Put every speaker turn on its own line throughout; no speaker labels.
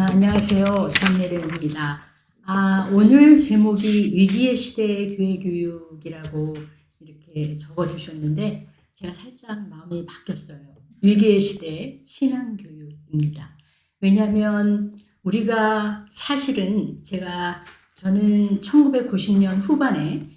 안녕하세요. 전예령입니다. 오늘 제목이 위기의 시대의 교회 교육이라고 이렇게 적어주셨는데 제가 살짝 마음이 바뀌었어요. 위기의 시대의 신앙 교육입니다. 왜냐하면 우리가 사실은 저는 1990년 후반에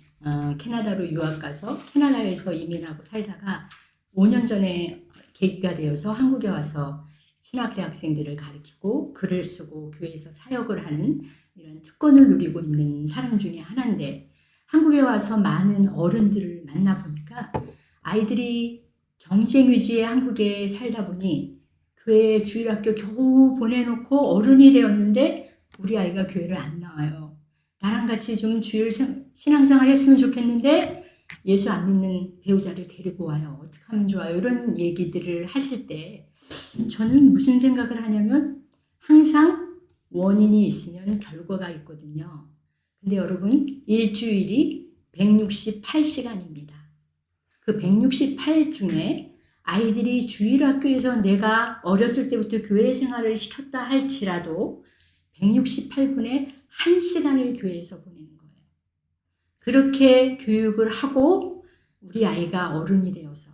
캐나다로 유학 가서 캐나다에서 이민하고 살다가 5년 전에 계기가 되어서 한국에 와서 신학대 학생들을 가르치고 글을 쓰고 교회에서 사역을 하는 이런 특권을 누리고 있는 사람 중에 하나인데, 한국에 와서 많은 어른들을 만나보니까 아이들이 경쟁 위주의 한국에 살다 보니 교회 주일학교 겨우 보내놓고 어른이 되었는데 우리 아이가 교회를 안 나와요. 나랑 같이 좀 주일 신앙생활 했으면 좋겠는데 예수 안 믿는 배우자를 데리고 와요. 어떻게 하면 좋아요? 이런 얘기들을 하실 때 저는 무슨 생각을 하냐면, 항상 원인이 있으면 결과가 있거든요. 근데 여러분, 일주일이 168시간입니다. 그 168 중에 아이들이 주일학교에서 내가 어렸을 때부터 교회 생활을 시켰다 할지라도 168분의 1시간을 교회에서 보내는 거예요. 그렇게 교육을 하고 우리 아이가 어른이 되어서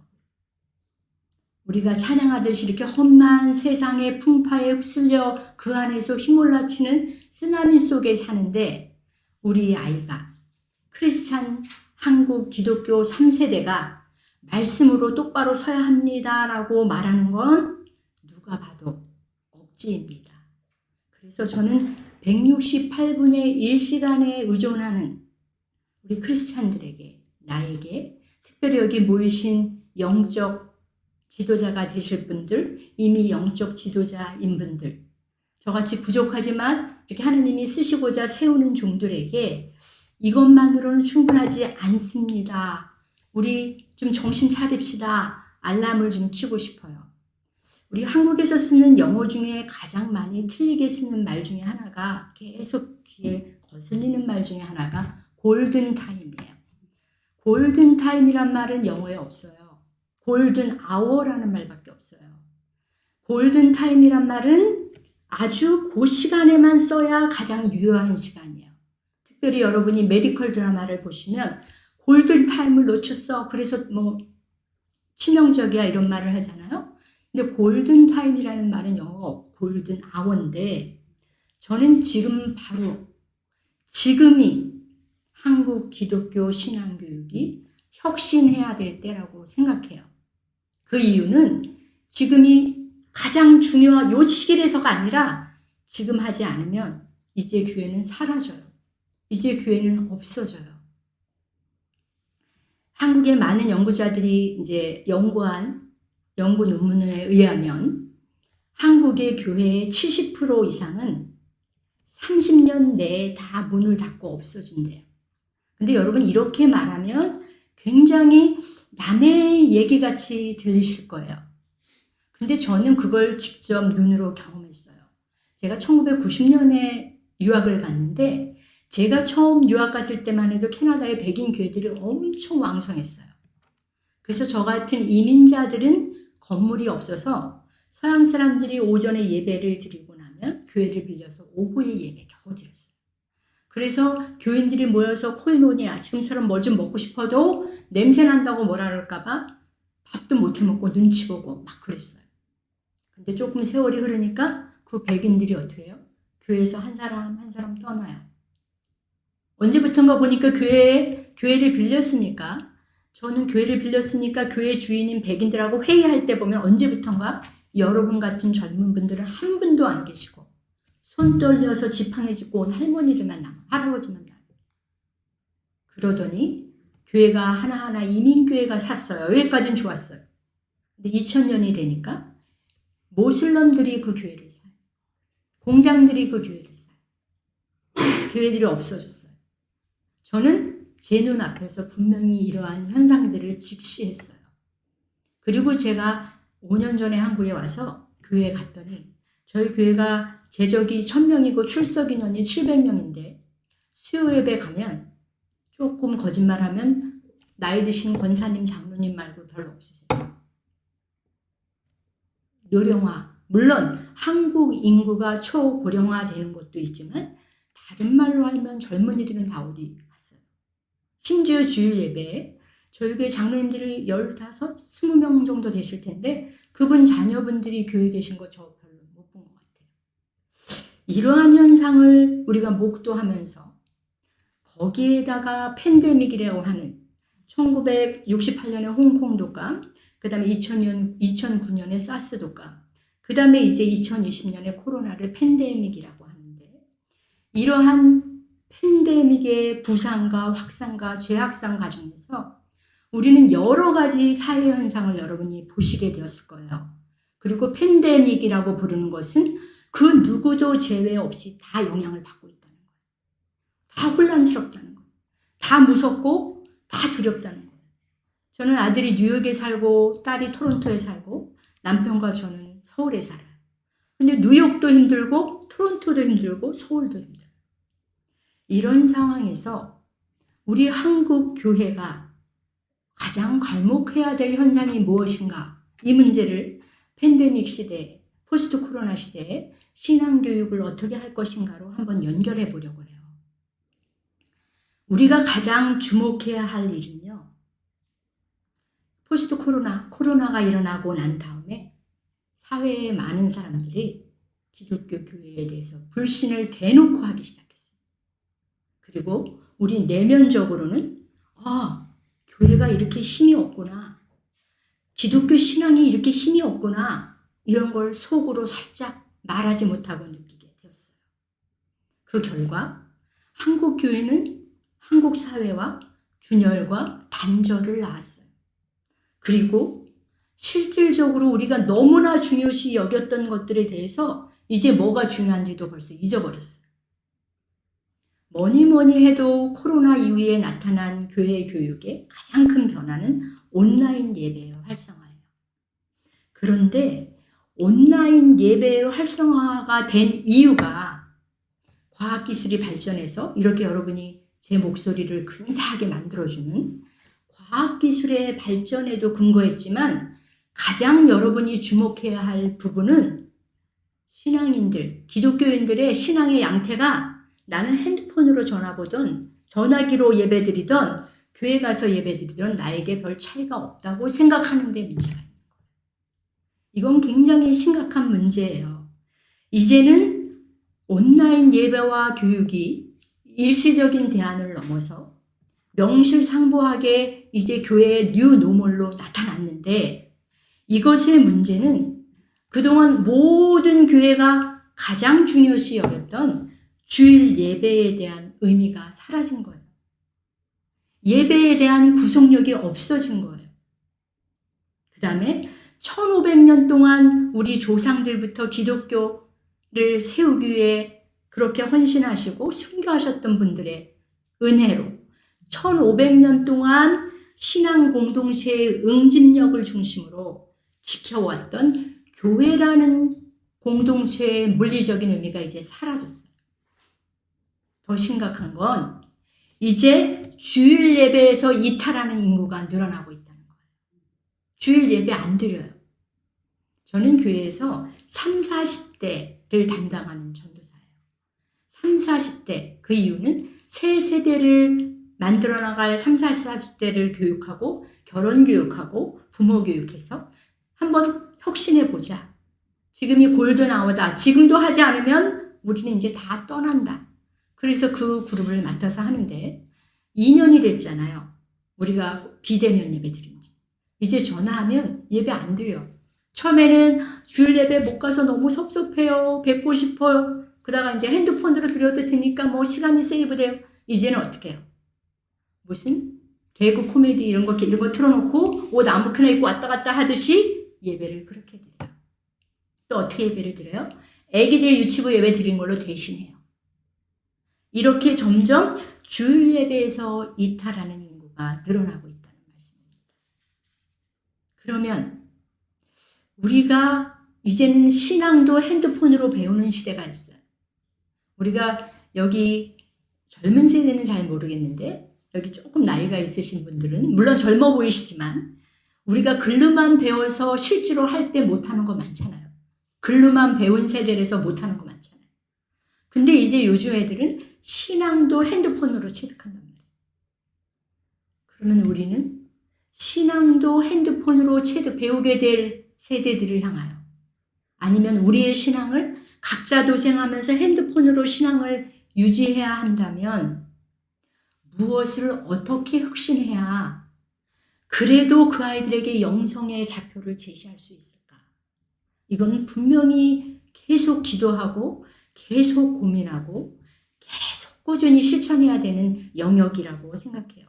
우리가 찬양하듯이 이렇게 험한 세상의 풍파에 휩쓸려 그 안에서 휘몰라치는 쓰나미 속에 사는데, 우리 아이가 크리스찬 한국 기독교 3세대가 말씀으로 똑바로 서야 합니다라고 말하는 건 누가 봐도 억지입니다. 그래서 저는 168분의 1시간에 의존하는 우리 크리스찬들에게, 나에게, 특별히 여기 모이신 영적 지도자가 되실 분들, 이미 영적 지도자인 분들, 저같이 부족하지만 이렇게 하나님이 쓰시고자 세우는 종들에게 이것만으로는 충분하지 않습니다. 우리 좀 정신 차립시다. 알람을 좀 켜고 싶어요. 우리 한국에서 쓰는 영어 중에 가장 많이 틀리게 쓰는 말 중에 하나가, 계속 귀에 거슬리는 말 중에 하나가 골든타임이에요. 골든타임이란 말은 영어에 없어요. 골든 아워라는 말밖에 없어요. 골든 타임이란 말은 아주 그 시간에만 써야 가장 유효한 시간이에요. 특별히 여러분이 메디컬 드라마를 보시면 골든 타임을 놓쳤어, 그래서 치명적이야, 이런 말을 하잖아요. 근데 골든 타임이라는 말은 영어 골든 아워인데, 저는 지금이 한국 기독교 신앙교육이 혁신해야 될 때라고 생각해요. 그 이유는 지금이 가장 중요한 요 시기에서가 아니라, 지금 하지 않으면 이제 교회는 사라져요. 이제 교회는 없어져요. 한국의 많은 연구자들이 이제 연구한 연구 논문에 의하면 한국의 교회의 70% 이상은 30년 내에 다 문을 닫고 없어진대요. 근데 여러분, 이렇게 말하면 굉장히 남의 얘기같이 들리실 거예요. 근데 저는 그걸 직접 눈으로 경험했어요. 제가 1990년에 유학을 갔는데, 제가 처음 유학 갔을 때만 해도 캐나다의 백인 교회들이 엄청 왕성했어요. 그래서 저 같은 이민자들은 건물이 없어서 서양 사람들이 오전에 예배를 드리고 나면 교회를 빌려서 오후에 예배 겨우 드렸어요. 그래서 교인들이 모여서 코이노니아, 지금처럼 뭘 좀 먹고 싶어도 냄새 난다고 뭐라 그럴까봐 밥도 못 해먹고 눈치 보고 막 그랬어요. 근데 조금 세월이 흐르니까 그 백인들이 어떻게 해요? 교회에서 한 사람 한 사람 떠나요. 언제부턴가 보니까 교회를 빌렸으니까, 저는 교회를 빌렸으니까 교회 주인인 백인들하고 회의할 때 보면 언제부턴가 여러분 같은 젊은 분들은 한 분도 안 계시고, 손 떨려서 지팡이 짚고 온 할머니들만 남아, 할아버지만 남아. 그러더니 교회가 하나하나 이민교회가 샀어요. 여기까지는 좋았어요. 근데 2000년이 되니까 모슬럼들이 그 교회를 사요. 공장들이 그 교회를 사요. 교회들이 없어졌어요. 저는 제 눈앞에서 분명히 이러한 현상들을 직시했어요. 그리고 제가 5년 전에 한국에 와서 교회에 갔더니, 저희 교회가 재적이 1000명이고 출석 인원이 700명인데 수요 예배 가면 조금 거짓말하면 나이 드신 권사님, 장로님 말고 별로 없으세요. 요령화 물론 한국 인구가 초고령화되는 것도 있지만 다른 말로 하면 젊은이들은 다 어디 갔어요. 심지어 주일 예배에 저희 교회 장로님들이 15, 20명 정도 되실 텐데 그분 자녀분들이 교회에 계신 거 저 별로 못 본 것 같아요. 이러한 현상을 우리가 목도하면서 거기에다가 팬데믹이라고 하는 1968년에 홍콩 독감, 그 다음에 2009년에 사스 독감, 그 다음에 이제 2020년에 코로나를 팬데믹이라고 하는데 이러한 팬데믹의 부상과 확산과 재확산 과정에서 우리는 여러 가지 사회 현상을 여러분이 보시게 되었을 거예요. 그리고 팬데믹이라고 부르는 것은 그 누구도 제외 없이 다 영향을 받고 있다는 거예요. 다 혼란스럽다는 거예요. 다 무섭고 다 두렵다는 거예요. 저는 아들이 뉴욕에 살고 딸이 토론토에 살고 남편과 저는 서울에 살아요. 근데 뉴욕도 힘들고 토론토도 힘들고 서울도 힘들어요. 이런 상황에서 우리 한국 교회가 가장 괄목해야 될 현상이 무엇인가? 이 문제를 팬데믹 시대, 포스트 코로나 시대에 신앙교육을 어떻게 할 것인가로 한번 연결해 보려고 해요. 우리가 가장 주목해야 할 일은요. 포스트 코로나가 일어나고 난 다음에 사회의 많은 사람들이 기독교 교회에 대해서 불신을 대놓고 하기 시작했어요. 그리고 우리 내면적으로는 교회가 이렇게 힘이 없구나. 기독교 신앙이 이렇게 힘이 없구나. 이런 걸 속으로 살짝 말하지 못하고 느끼게 되었어요. 그 결과 한국 교회는 한국 사회와 균열과 단절을 낳았어요. 그리고 실질적으로 우리가 너무나 중요시 여겼던 것들에 대해서 이제 뭐가 중요한지도 벌써 잊어버렸어요. 뭐니 해도 코로나 이후에 나타난 교회 교육의 가장 큰 변화는 온라인 예배의 활성화예요. 그런데 온라인 예배의 활성화가 된 이유가 과학기술이 발전해서 이렇게 여러분이 제 목소리를 근사하게 만들어주는 과학기술의 발전에도 근거했지만 가장 여러분이 주목해야 할 부분은 신앙인들, 기독교인들의 신앙의 양태가 나는 핸드폰으로 전화 보던 전화기로 예배드리던 교회 가서 예배드리던 나에게 별 차이가 없다고 생각하는 데 문제가 있는 거예요. 이건 굉장히 심각한 문제예요. 이제는 온라인 예배와 교육이 일시적인 대안을 넘어서 명실상부하게 이제 교회의 뉴노멀로 나타났는데 이것의 문제는 그동안 모든 교회가 가장 중요시 여겼던 주일 예배에 대한 의미가 사라진 거예요. 예배에 대한 구속력이 없어진 거예요. 그 다음에 1500년 동안 우리 조상들부터 기독교를 세우기 위해 그렇게 헌신하시고 순교하셨던 분들의 은혜로 1500년 동안 신앙 공동체의 응집력을 중심으로 지켜왔던 교회라는 공동체의 물리적인 의미가 이제 사라졌어요. 더 심각한 건 이제 주일 예배에서 이탈하는 인구가 늘어나고 있다는 거예요. 주일 예배 안 드려요. 저는 교회에서 30, 40대를 담당하는 전도사예요. 30, 40대. 그 이유는 새 세대를 만들어 나갈 30, 40대를 교육하고 결혼 교육하고 부모 교육해서 한번 혁신해 보자. 지금이 골든 아워다. 지금도 하지 않으면 우리는 이제 다 떠난다. 그래서 그 그룹을 맡아서 하는데 2년이 됐잖아요. 우리가 비대면 예배 드린 지. 이제 전화하면 예배 안 드려. 처음에는 주일 예배 못 가서 너무 섭섭해요. 뵙고 싶어요. 그러다가 이제 핸드폰으로 드려도 되니까 뭐 시간이 세이브돼요. 이제는 어떻게 해요? 무슨 개그 코미디 이런 거 틀어놓고 옷 아무렇게나 입고 왔다 갔다 하듯이 예배를 그렇게 드려요. 또 어떻게 예배를 드려요? 애기들 유치부 예배 드린 걸로 대신해요. 이렇게 점점 주일 예배에서 이탈하는 인구가 늘어나고 있다는 말씀입니다. 그러면 우리가 이제는 신앙도 핸드폰으로 배우는 시대가 있어요. 우리가 여기 젊은 세대는 잘 모르겠는데 여기 조금 나이가 있으신 분들은 물론 젊어 보이시지만 우리가 글로만 배워서 실제로 할 때 못하는 거 많잖아요. 글로만 배운 세대라서 못하는 거 많잖아요. 근데 이제 요즘 애들은 신앙도 핸드폰으로 체득한단 말이에요. 그러면 우리는 신앙도 핸드폰으로 배우게 될 세대들을 향하여, 아니면 우리의 신앙을 각자 도생하면서 핸드폰으로 신앙을 유지해야 한다면 무엇을 어떻게 혁신해야 그래도 그 아이들에게 영성의 좌표를 제시할 수 있을까? 이건 분명히 계속 기도하고 계속 고민하고 계속 꾸준히 실천해야 되는 영역이라고 생각해요.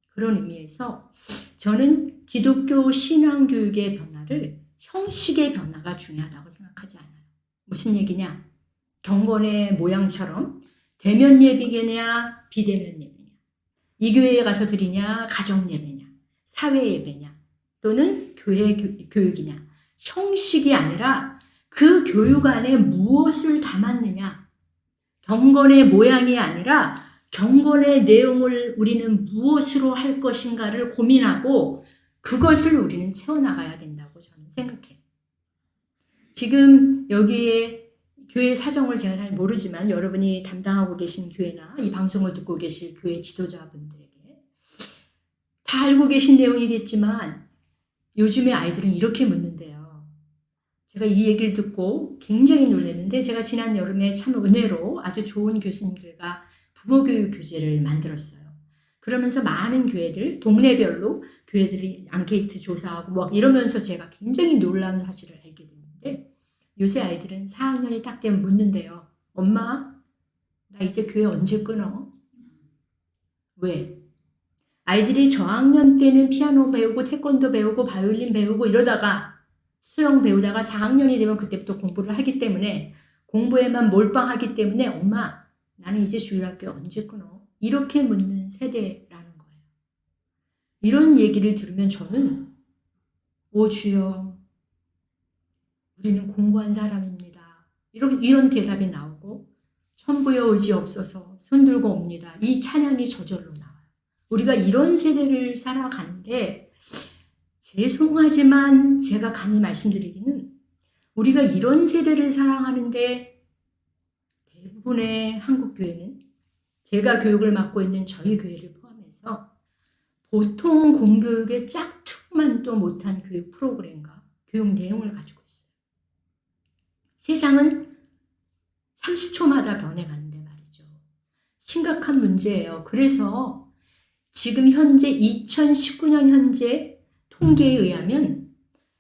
그런 의미에서 저는 기독교 신앙교육의 변화를 형식의 변화가 중요하다고 생각하지 않아요. 무슨 얘기냐? 경건의 모양처럼 대면 예배냐 비대면 예배냐, 이 교회에 가서 드리냐 가정 예배냐 사회 예배냐 또는 교회 교육이냐, 형식이 아니라 그 교육 안에 무엇을 담았느냐, 경건의 모양이 아니라 경건의 내용을 우리는 무엇으로 할 것인가를 고민하고 그것을 우리는 채워나가야 된다고 저는 생각해요. 지금 여기에 교회 사정을 제가 잘 모르지만 여러분이 담당하고 계신 교회나 이 방송을 듣고 계실 교회 지도자분들에게 다 알고 계신 내용이겠지만 요즘의 아이들은 이렇게 묻는데요. 제가 이 얘기를 듣고 굉장히 놀랐는데, 제가 지난 여름에 참 은혜로 아주 좋은 교수님들과 부모교육 교재를 만들었어요. 그러면서 많은 교회들, 동네별로 교회들이 앙케이트 조사하고 막 이러면서 제가 굉장히 놀라운 사실을 알게 됐는데, 요새 아이들은 4학년이 딱 되면 묻는데요. 엄마, 나 이제 교회 언제 끊어? 왜? 아이들이 저학년 때는 피아노 배우고 태권도 배우고 바이올린 배우고 이러다가 수영 배우다가 4학년이 되면 그때부터 공부를 하기 때문에 공부에만 몰빵하기 때문에 엄마, 나는 이제 주일학교 언제 끊어? 이렇게 묻는 세대라는 거예요. 이런 얘기를 들으면 저는 오 주여, 우리는 공부한 사람입니다. 이런 대답이 나오고, 천부여 의지 없어서 손들고 옵니다. 이 찬양이 저절로 나와요. 우리가 이런 세대를 살아가는데, 죄송하지만 제가 감히 말씀드리기는, 우리가 이런 세대를 살아가는데 대부분의 한국교회는, 제가 교육을 맡고 있는 저희 교회를 포함해서 보통 공교육의 짝퉁만도 못한 교육 프로그램과 교육 내용을 가지고 있어요. 세상은 30초마다 변해가는데 말이죠. 심각한 문제예요. 그래서 지금 현재 2019년 현재 통계에 의하면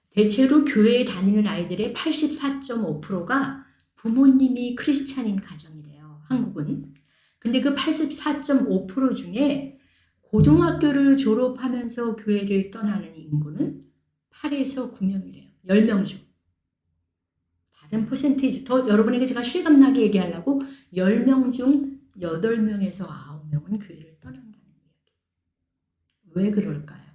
대체로 교회에 다니는 아이들의 84.5%가 부모님이 크리스찬인 가정이래요. 한국은. 근데 그 84.5% 중에 고등학교를 졸업하면서 교회를 떠나는 인구는 8에서 9명이래요. 10명 중. 다른 퍼센테이지, 더 여러분에게 제가 실감나게 얘기하려고 10명 중 8명에서 9명은 교회를 떠난다는 이야기. 왜 그럴까요?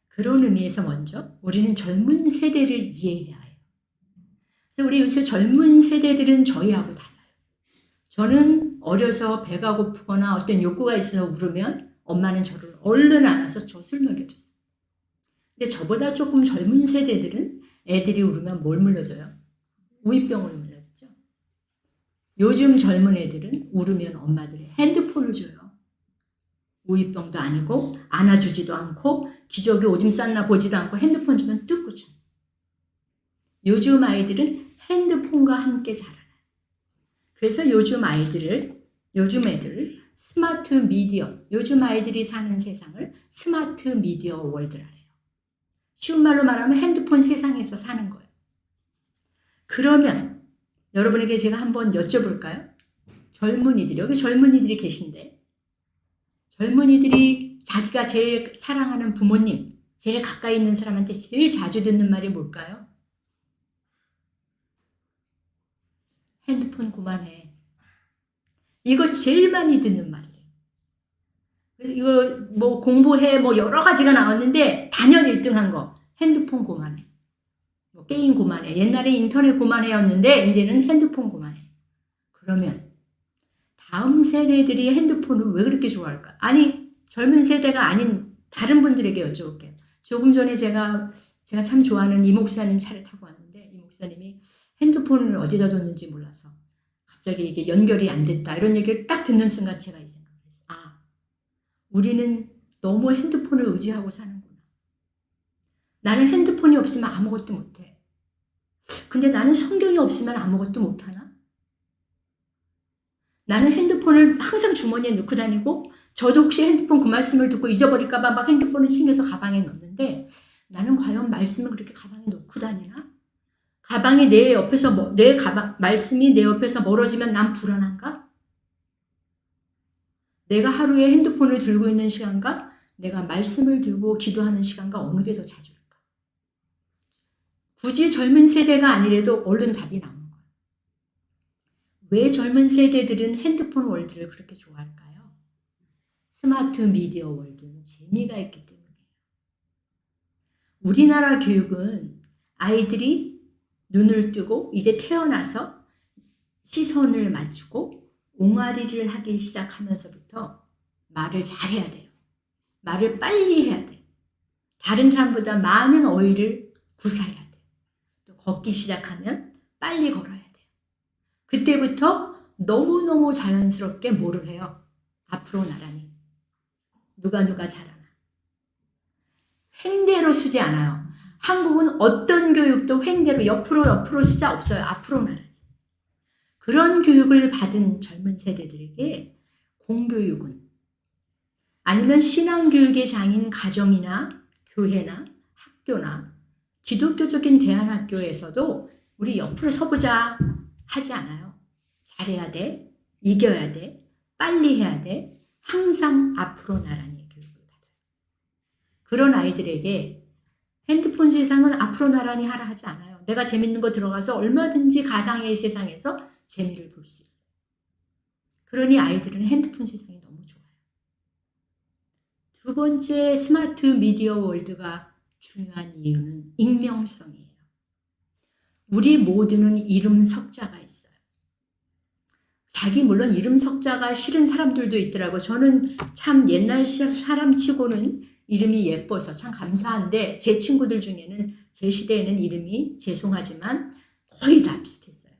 그런 의미에서 먼저 우리는 젊은 세대를 이해해야 해요. 그래서 우리 요새 젊은 세대들은 저희하고 달라요. 저는 어려서 배가 고프거나 어떤 욕구가 있어서 울으면 엄마는 저를 얼른 안아서 젖을 먹여줬어요. 근데 저보다 조금 젊은 세대들은 애들이 울으면 뭘 물려줘요? 우유병을 물려주죠. 요즘 젊은 애들은 울으면 엄마들이 핸드폰을 줘요. 우유병도 아니고 안아주지도 않고 기저귀 오줌 쌌나 보지도 않고 핸드폰 주면 뚝 그쳐. 요즘 아이들은 핸드폰과 함께 자라나요. 그래서 요즘 애들 스마트 미디어, 요즘 아이들이 사는 세상을 스마트 미디어 월드라 해요. 쉬운 말로 말하면 핸드폰 세상에서 사는 거예요. 그러면 여러분에게 제가 한번 여쭤볼까요? 젊은이들, 여기 젊은이들이 계신데, 젊은이들이 자기가 제일 사랑하는 부모님, 제일 가까이 있는 사람한테 제일 자주 듣는 말이 뭘까요? 핸드폰 그만해. 이거 제일 많이 듣는 말이에요. 이거 뭐 공부해 뭐 여러 가지가 나왔는데 단연 1등한 거, 핸드폰 그만해. 뭐 게임 그만해. 옛날에 인터넷 그만해였는데 이제는 핸드폰 그만해. 그러면 다음 세대들이 핸드폰을 왜 그렇게 좋아할까? 아니, 젊은 세대가 아닌 다른 분들에게 여쭤볼게요. 조금 전에 제가 참 좋아하는 이 목사님 차를 타고 왔는데, 이 목사님이 핸드폰을 어디다 뒀는지 몰라서 갑자기 이게 연결이 안 됐다 이런 얘기를 딱 듣는 순간 제가 이 생각을 했어요. 아, 우리는 너무 핸드폰을 의지하고 사는구나. 나는 핸드폰이 없으면 아무것도 못해. 근데 나는 성경이 없으면 아무것도 못하나? 나는 핸드폰을 항상 주머니에 넣고 다니고 저도 혹시 핸드폰 그 말씀을 듣고 잊어버릴까 봐 막 핸드폰을 챙겨서 가방에 넣는데 나는 과연 말씀을 그렇게 가방에 넣고 다니나? 가방이 내 옆에서 말씀이 내 옆에서 멀어지면 난 불안한가? 내가 하루에 핸드폰을 들고 있는 시간과 내가 말씀을 들고 기도하는 시간과 어느 게 더 자주일까? 굳이 젊은 세대가 아니래도 얼른 답이 나오는 거예요. 왜 젊은 세대들은 핸드폰 월드를 그렇게 좋아할까요? 스마트 미디어 월드는 재미가 있기 때문이에요. 우리나라 교육은 아이들이 눈을 뜨고 이제 태어나서 시선을 맞추고 옹알이를 하기 시작하면서부터 말을 잘해야 돼요. 말을 빨리 해야 돼. 다른 사람보다 많은 어휘를 구사해야 돼. 또 걷기 시작하면 빨리 걸어야 돼요. 그때부터 너무너무 자연스럽게 뭐를 해요? 앞으로 나란히. 누가 잘하나. 횡대로 쓰지 않아요. 한국은 어떤 교육도 횡대로 옆으로 쓰자 없어요. 앞으로 나란히. 그런 교육을 받은 젊은 세대들에게 공교육은 아니면 신앙교육의 장인 가정이나 교회나 학교나 기독교적인 대안학교에서도 우리 옆으로 서보자 하지 않아요. 잘해야 돼. 이겨야 돼. 빨리 해야 돼. 항상 앞으로 나란히 교육을 받아요. 그런 아이들에게 핸드폰 세상은 앞으로 나란히 하라 하지 않아요. 내가 재밌는 거 들어가서 얼마든지 가상의 세상에서 재미를 볼 수 있어요. 그러니 아이들은 핸드폰 세상이 너무 좋아요. 두 번째 스마트 미디어 월드가 중요한 이유는 익명성이에요. 우리 모두는 이름 석자가 있어요. 물론 이름 석자가 싫은 사람들도 있더라고요. 저는 참 옛날 사람 치고는 이름이 예뻐서 참 감사한데 제 친구들 중에는 제 시대에는 이름이 죄송하지만 거의 다 비슷했어요.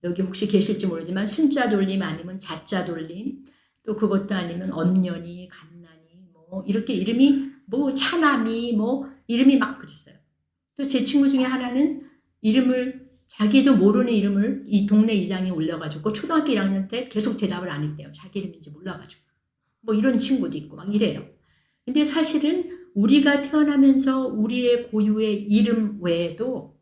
여기 혹시 계실지 모르지만 순자 돌림 아니면 자자 돌림 또 그것도 아니면 엄년이 감난이 이렇게 이름이 차남이 이름이 막 그랬어요. 또 제 친구 중에 하나는 이름을 자기도 모르는 이름을 이 동네 이장이 올려가지고 초등학교 1학년 때 계속 대답을 안 했대요. 자기 이름인지 몰라가지고 이런 친구도 있고 막 이래요. 근데 사실은 우리가 태어나면서 우리의 고유의 이름 외에도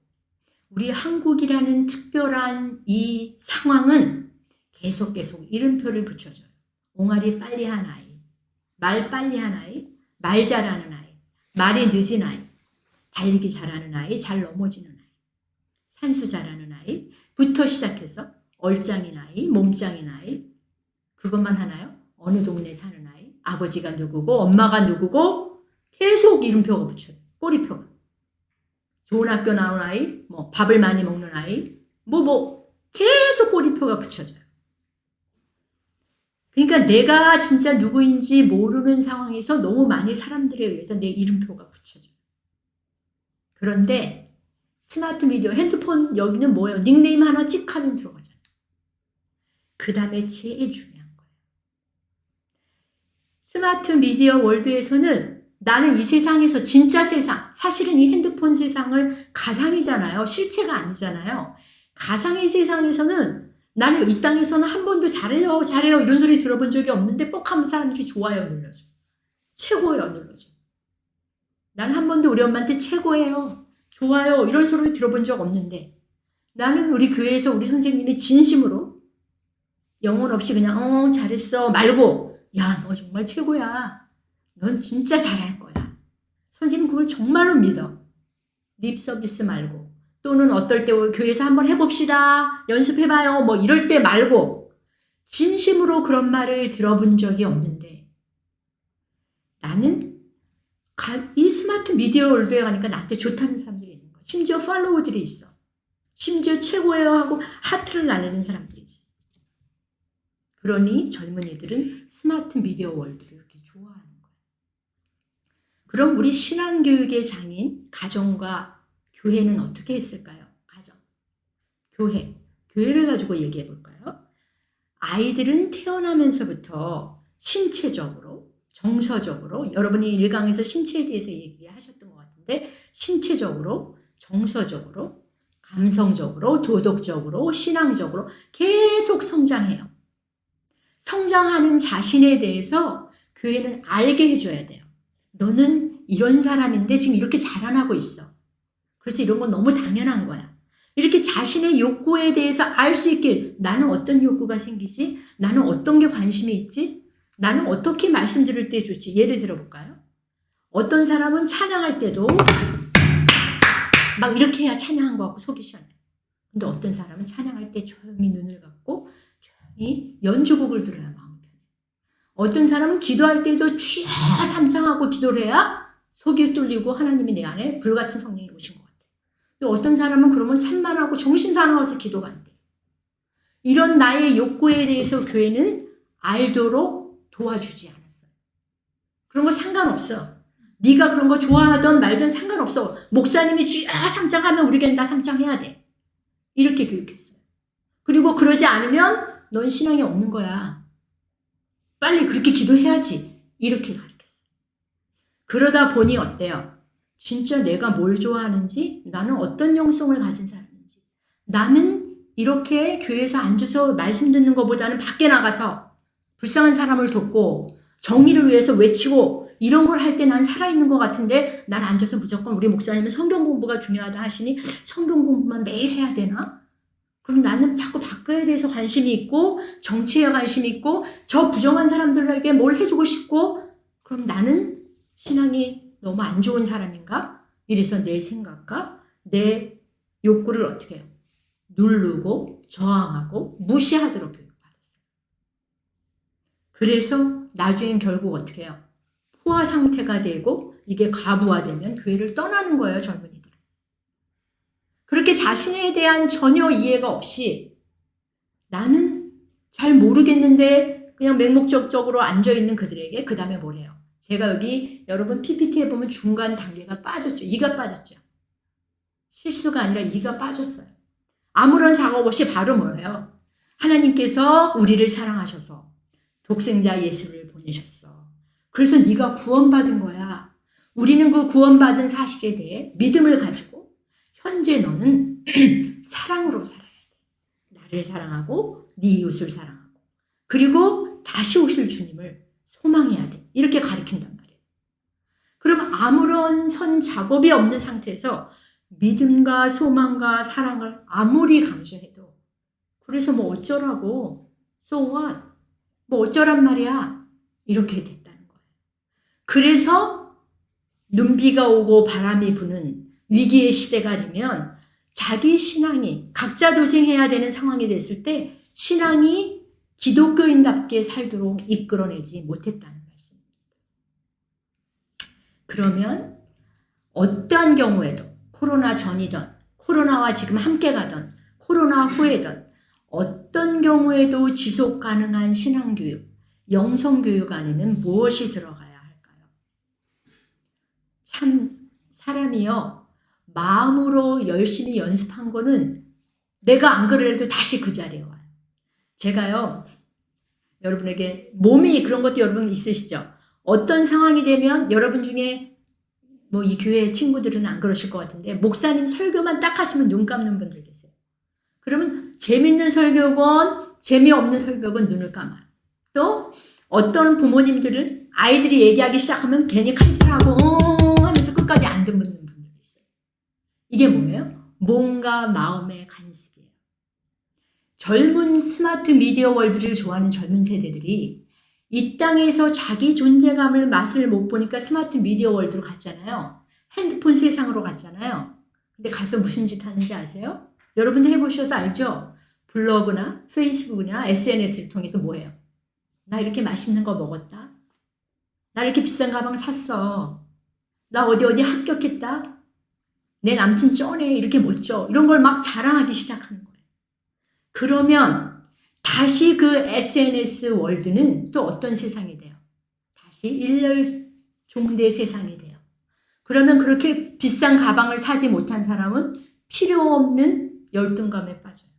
우리 한국이라는 특별한 이 상황은 계속 이름표를 붙여줘요. 옹알이 빨리 한 아이, 말 빨리 한 아이, 말 잘하는 아이, 말이 늦은 아이, 달리기 잘하는 아이, 잘 넘어지는 아이, 산수 잘하는 아이부터 시작해서 얼짱인 아이, 몸짱인 아이, 그것만 하나요? 어느 동네 사는 아이, 아버지가 누구고 엄마가 누구고 계속 이름표가 붙여져요. 꼬리표가. 좋은 학교 나온 아이, 밥을 많이 먹는 아이, 계속 꼬리표가 붙여져요. 그러니까 내가 진짜 누구인지 모르는 상황에서 너무 많이 사람들에 의해서 내 이름표가 붙여져요. 그런데 스마트 미디어, 핸드폰 여기는 뭐예요? 닉네임 하나 찍 하면 들어가잖아요. 그 다음에 제일 중요한 거예요. 스마트 미디어 월드에서는 나는 이 세상에서 진짜 세상, 사실은 이 핸드폰 세상을 가상이잖아요. 실체가 아니잖아요. 가상의 세상에서는 나는 이 땅에서는 한 번도 잘해요 이런 소리 들어본 적이 없는데 뻑 하면 사람들이 좋아요 눌러줘. 최고예요 눌러줘. 난 한 번도 우리 엄마한테 최고예요. 좋아요 이런 소리 들어본 적 없는데 나는 우리 교회에서 우리 선생님이 진심으로 영혼 없이 그냥 잘했어 말고 야 너 정말 최고야. 넌 진짜 잘할 거야. 선생님 그걸 정말로 믿어. 립 서비스 말고 또는 어떨 때 교회에서 한번 해봅시다. 연습해봐요. 이럴 때 말고 진심으로 그런 말을 들어본 적이 없는데 나는 이 스마트 미디어 월드에 가니까 나한테 좋다는 사람들이 있는 거야. 심지어 팔로워들이 있어. 심지어 최고예요 하고 하트를 날리는 사람들이 있어. 그러니 젊은이들은 스마트 미디어 월드를 이렇게 좋아하는 거예요. 그럼 우리 신앙교육의 장인 가정과 교회는 어떻게 했을까요? 가정. 교회를 가지고 얘기해 볼까요? 아이들은 태어나면서부터 신체적으로, 정서적으로, 여러분이 1강에서 신체에 대해서 얘기하셨던 것 같은데, 신체적으로, 정서적으로, 감성적으로, 도덕적으로, 신앙적으로 계속 성장해요. 성장하는 자신에 대해서 교회는 알게 해줘야 돼요. 너는 이런 사람인데 지금 이렇게 자라나고 있어. 그래서 이런 건 너무 당연한 거야. 이렇게 자신의 욕구에 대해서 알 수 있게, 나는 어떤 욕구가 생기지? 나는 어떤 게 관심이 있지? 나는 어떻게 말씀 들을 때 좋지? 예를 들어볼까요? 어떤 사람은 찬양할 때도 막 이렇게 해야 찬양한 것 같고 속이 시원해요. 근데 어떤 사람은 찬양할 때 조용히 눈을 감고 조용히 연주곡을 들어야 마음이 편해요. 어떤 사람은 기도할 때도 취하삼창하고 기도를 해야 속이 뚫리고 하나님이 내 안에 불같은 성령이 오신 것 같아요. 또 어떤 사람은 그러면 산만하고 정신 사나워서 기도가 안 돼요. 이런 나의 욕구에 대해서 교회는 알도록 도와주지 않았어요. 그런 거 상관없어. 네가 그런 거 좋아하던 말든 상관없어. 목사님이 쥐아삼짱하면 우리 교회는 다 삼짱해야 돼. 이렇게 교육했어요. 그리고 그러지 않으면 넌 신앙이 없는 거야. 빨리 그렇게 기도해야지. 이렇게 가르쳤어요. 그러다 보니 어때요? 진짜 내가 뭘 좋아하는지, 나는 어떤 영성을 가진 사람인지, 나는 이렇게 교회에서 앉아서 말씀 듣는 것보다는 밖에 나가서 불쌍한 사람을 돕고 정의를 위해서 외치고 이런 걸 할 때 난 살아있는 것 같은데, 난 앉아서 무조건 우리 목사님은 성경 공부가 중요하다 하시니 성경 공부만 매일 해야 되나? 그럼 나는 자꾸 밖에 대해서 관심이 있고 정치에 관심이 있고 저 부정한 사람들에게 뭘 해주고 싶고, 그럼 나는 신앙이 너무 안 좋은 사람인가? 이래서 내 생각과 내 욕구를 어떻게 해요? 누르고 저항하고 무시하도록 교육받았어요. 그래서 나중엔 결국 어떻게 해요? 포화 상태가 되고 이게 과부하되면 교회를 떠나는 거예요, 젊은이들. 그렇게 자신에 대한 전혀 이해가 없이 나는 잘 모르겠는데 그냥 맹목적으로 앉아있는 그들에게 그 다음에 뭘 해요? 제가 여기 여러분 PPT에 보면 중간 단계가 빠졌죠. 이가 빠졌죠. 실수가 아니라 이가 빠졌어요. 아무런 작업 없이 바로 뭐예요? 하나님께서 우리를 사랑하셔서 독생자 예수를 보내셨어. 그래서 네가 구원받은 거야. 우리는 그 구원받은 사실에 대해 믿음을 가지고 현재 너는 사랑으로 살아야 돼. 나를 사랑하고 네 이웃을 사랑하고 그리고 다시 오실 주님을 소망해야 돼. 이렇게 가르친단 말이에요. 그럼 아무런 선 작업이 없는 상태에서 믿음과 소망과 사랑을 아무리 강조해도 그래서 뭐 어쩌라고, so what, 뭐 어쩌란 말이야, 이렇게 됐다는 거예요. 그래서 눈비가 오고 바람이 부는 위기의 시대가 되면 자기 신앙이 각자 도생해야 되는 상황이 됐을 때 신앙이 기독교인답게 살도록 이끌어내지 못했다는 말씀입니다. 그러면 어떠한 경우에도 코로나 전이든 코로나와 지금 함께 가던 코로나 후에든 어떤 경우에도 지속 가능한 신앙교육, 영성교육 안에는 무엇이 들어가야 할까요? 참 사람이요, 마음으로 열심히 연습한 거는 내가 안 그래도 다시 그 자리에 와요. 제가요, 여러분에게 몸이 그런 것도 여러분 있으시죠? 어떤 상황이 되면 여러분 중에 뭐 이 교회 친구들은 안 그러실 것 같은데 목사님 설교만 딱 하시면 눈 감는 분들 계세요. 그러면 재밌는 설교건 재미없는 설교건 눈을 감아요. 또 어떤 부모님들은 아이들이 얘기하기 시작하면 괜히 칼질하고 하면서 끝까지 안 듣는 분들이 있어요. 이게 뭐예요? 몸과 마음의 간식이에요. 젊은 스마트 미디어 월드를 좋아하는 젊은 세대들이 이 땅에서 자기 존재감을 맛을 못 보니까 스마트 미디어 월드로 갔잖아요. 핸드폰 세상으로 갔잖아요. 근데 가서 무슨 짓 하는지 아세요? 여러분도 해보셔서 알죠? 블로그나 페이스북이나 SNS를 통해서 뭐예요? 나 이렇게 맛있는 거 먹었다. 나 이렇게 비싼 가방 샀어. 나 어디 합격했다. 내 남친 쩌네. 이렇게 멋져. 이런 걸 막 자랑하기 시작하는 거예요. 그러면 다시 그 SNS 월드는 또 어떤 세상이 돼요? 다시 일렬종대 세상이 돼요. 그러면 그렇게 비싼 가방을 사지 못한 사람은 필요 없는 열등감에 빠져요.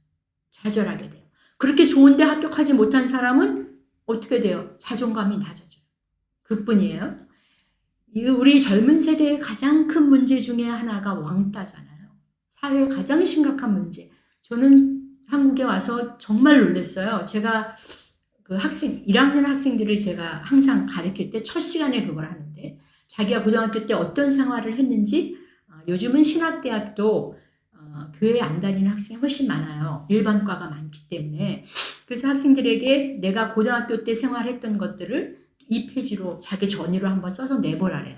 좌절하게 돼요. 그렇게 좋은데 합격하지 못한 사람은 어떻게 돼요? 자존감이 낮아져요. 그뿐이에요. 우리 젊은 세대의 가장 큰 문제 중에 하나가 왕따잖아요. 사회의 가장 심각한 문제. 저는 한국에 와서 정말 놀랐어요. 제가 그 1학년 학생들을 제가 항상 가르칠 때 첫 시간에 그걸 하는데, 자기가 고등학교 때 어떤 생활을 했는지, 요즘은 신학대학도 교회 안 다니는 학생이 훨씬 많아요. 일반과가 많기 때문에. 그래서 학생들에게 내가 고등학교 때 생활했던 것들을 2페이지로 자기 전의로 한번 써서 내보라래요.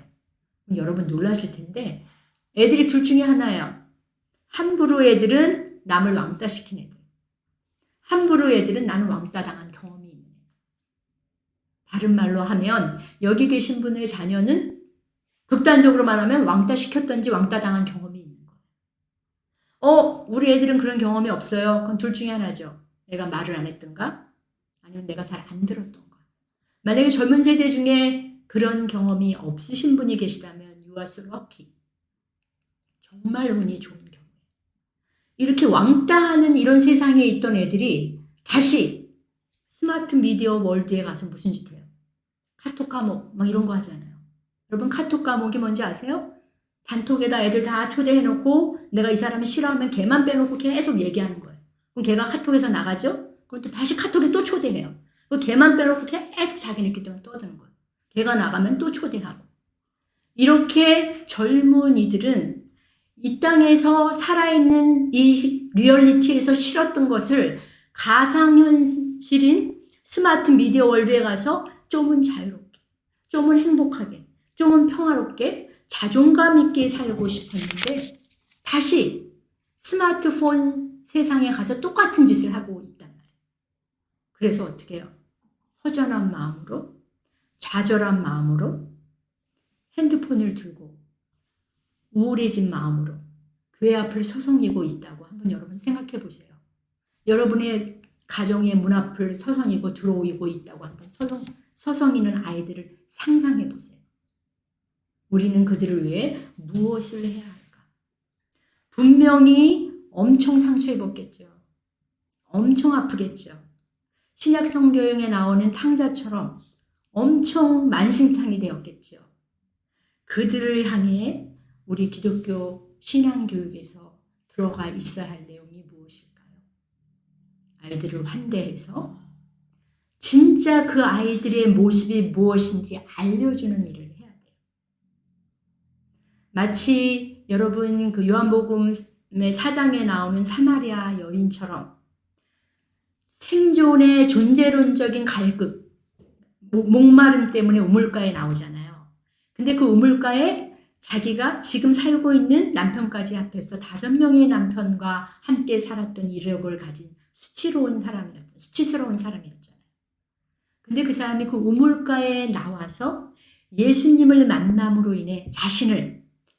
여러분 놀라실 텐데 애들이 둘 중에 하나예요. 함부로 애들은 남을 왕따시킨 애들. 함부로 애들은 나는 왕따 당한 경험이 있는 애들. 다른 말로 하면 여기 계신 분의 자녀는 극단적으로 말하면 왕따 시켰던지 왕따 당한 경험이 있는 거예요. 우리 애들은 그런 경험이 없어요. 그건 둘 중에 하나죠. 내가 말을 안 했던가? 아니면 내가 잘 안 들었던가? 만약에 젊은 세대 중에 그런 경험이 없으신 분이 계시다면 you are so lucky. 정말 운이 좋은 경우예요. 이렇게 왕따하는 이런 세상에 있던 애들이 다시 스마트 미디어 월드에 가서 무슨 짓 해요? 카톡 과목 막 이런 거 하잖아요. 여러분 카톡 과목이 뭔지 아세요? 단톡에다 애들 다 초대해놓고 내가 이 사람을 싫어하면 걔만 빼놓고 계속 얘기하는 거예요. 그럼 걔가 카톡에서 나가죠? 그럼 또 다시 카톡에 또 초대해요. 그럼 걔만 빼놓고 계속 자기네끼리 떠드는 거예요. 걔가 나가면 또 초대하고. 이렇게 젊은이들은 이 땅에서 살아있는 이 리얼리티에서 싫었던 것을 가상현실인 스마트 미디어 월드에 가서 좀은 자유롭게, 좀은 행복하게, 좀은 평화롭게 자존감 있게 살고 싶었는데 다시 스마트폰 세상에 가서 똑같은 짓을 하고 있단 말이에요. 그래서 어떻게 해요? 허전한 마음으로, 좌절한 마음으로 핸드폰을 들고 우울해진 마음으로 교회 앞을 서성이고 있다고 한번 여러분 생각해 보세요. 여러분의 가정의 문 앞을 서성이고 들어오고 있다고 한번 서성이는 아이들을 상상해 보세요. 우리는 그들을 위해 무엇을 해야 할까? 분명히 엄청 상처 입었겠죠. 엄청 아프겠죠. 신약 성경에 나오는 탕자처럼 엄청 만신창이 되었겠죠. 그들을 향해 우리 기독교 신앙교육에서 들어가 있어야 할 내용이 무엇일까요? 아이들을 환대해서 진짜 그 아이들의 모습이 무엇인지 알려주는 일을 해야 돼요. 마치 여러분 그 요한복음의 4장에 나오는 사마리아 여인처럼 생존의 존재론적인 갈급, 목마름 때문에 우물가에 나오잖아요. 근데 그 우물가에 자기가 지금 살고 있는 남편까지 합해서 5명의 남편과 함께 살았던 이력을 가진 수치스러운 사람이었잖아요. 근데 그 사람이 그 우물가에 나와서 예수님을 만남으로 인해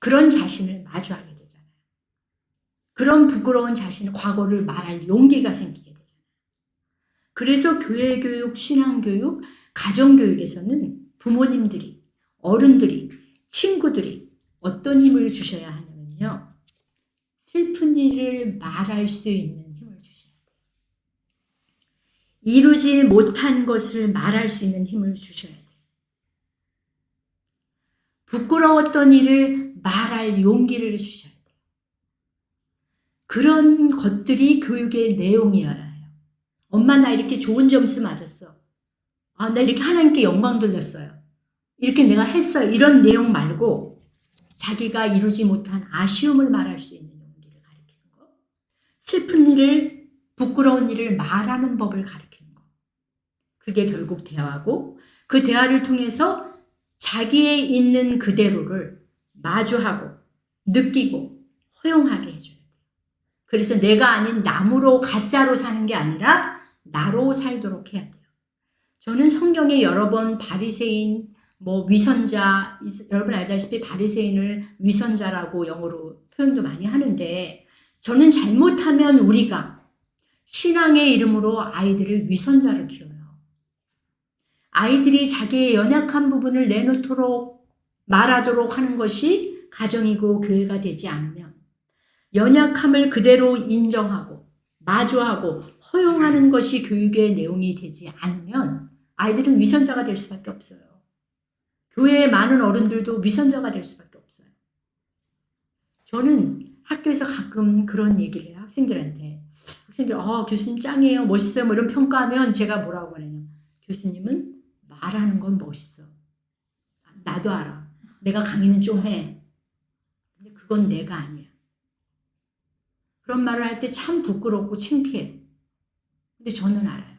그런 자신을 마주하게 되잖아요. 그런 부끄러운 과거를 말할 용기가 생기게 되잖아요. 그래서 교회교육, 신앙교육, 가정교육에서는 부모님들이, 어른들이, 친구들이 어떤 힘을 주셔야 하냐면요. 슬픈 일을 말할 수 있는 힘을 주셔야 돼요. 이루지 못한 것을 말할 수 있는 힘을 주셔야 돼요. 부끄러웠던 일을 말할 용기를 주셔야 돼요. 그런 것들이 교육의 내용이어야 해요. 엄마 나 이렇게 좋은 점수 맞았어. 나 이렇게 하나님께 영광 돌렸어요. 이렇게 내가 했어요. 이런 내용 말고 자기가 이루지 못한 아쉬움을 말할 수 있는 용기를 가르치는 거. 슬픈 일을, 부끄러운 일을 말하는 법을 가르치는 거. 그게 결국 대화고 그 대화를 통해서 자기의 있는 그대로를 마주하고 느끼고 허용하게 해줘야 돼요. 그래서 내가 아닌 남으로 가짜로 사는 게 아니라 나로 살도록 해야 돼요. 저는 성경에 여러 번 바리새인, 위선자, 여러분 알다시피 바리새인을 위선자라고 영어로 표현도 많이 하는데 저는 잘못하면 우리가 신앙의 이름으로 아이들을 위선자로 키워요. 아이들이 자기의 연약한 부분을 내놓도록 말하도록 하는 것이 가정이고 교회가 되지 않으면 연약함을 그대로 인정하고 마주하고 허용하는 것이 교육의 내용이 되지 않으면 아이들은 위선자가 될 수밖에 없어요. 교회의 많은 어른들도 위선자가 될 수밖에 없어요. 저는 학교에서 가끔 그런 얘기를 해요. 학생들한테. 학생들, 교수님 짱이에요. 멋있어요. 뭐 이런 평가하면 제가 뭐라고 하냐면, 교수님은 말하는 건 멋있어. 나도 알아. 내가 강의는 좀 해. 근데 그건 내가 아니야. 그런 말을 할 때 참 부끄럽고 창피해. 근데 저는 알아요.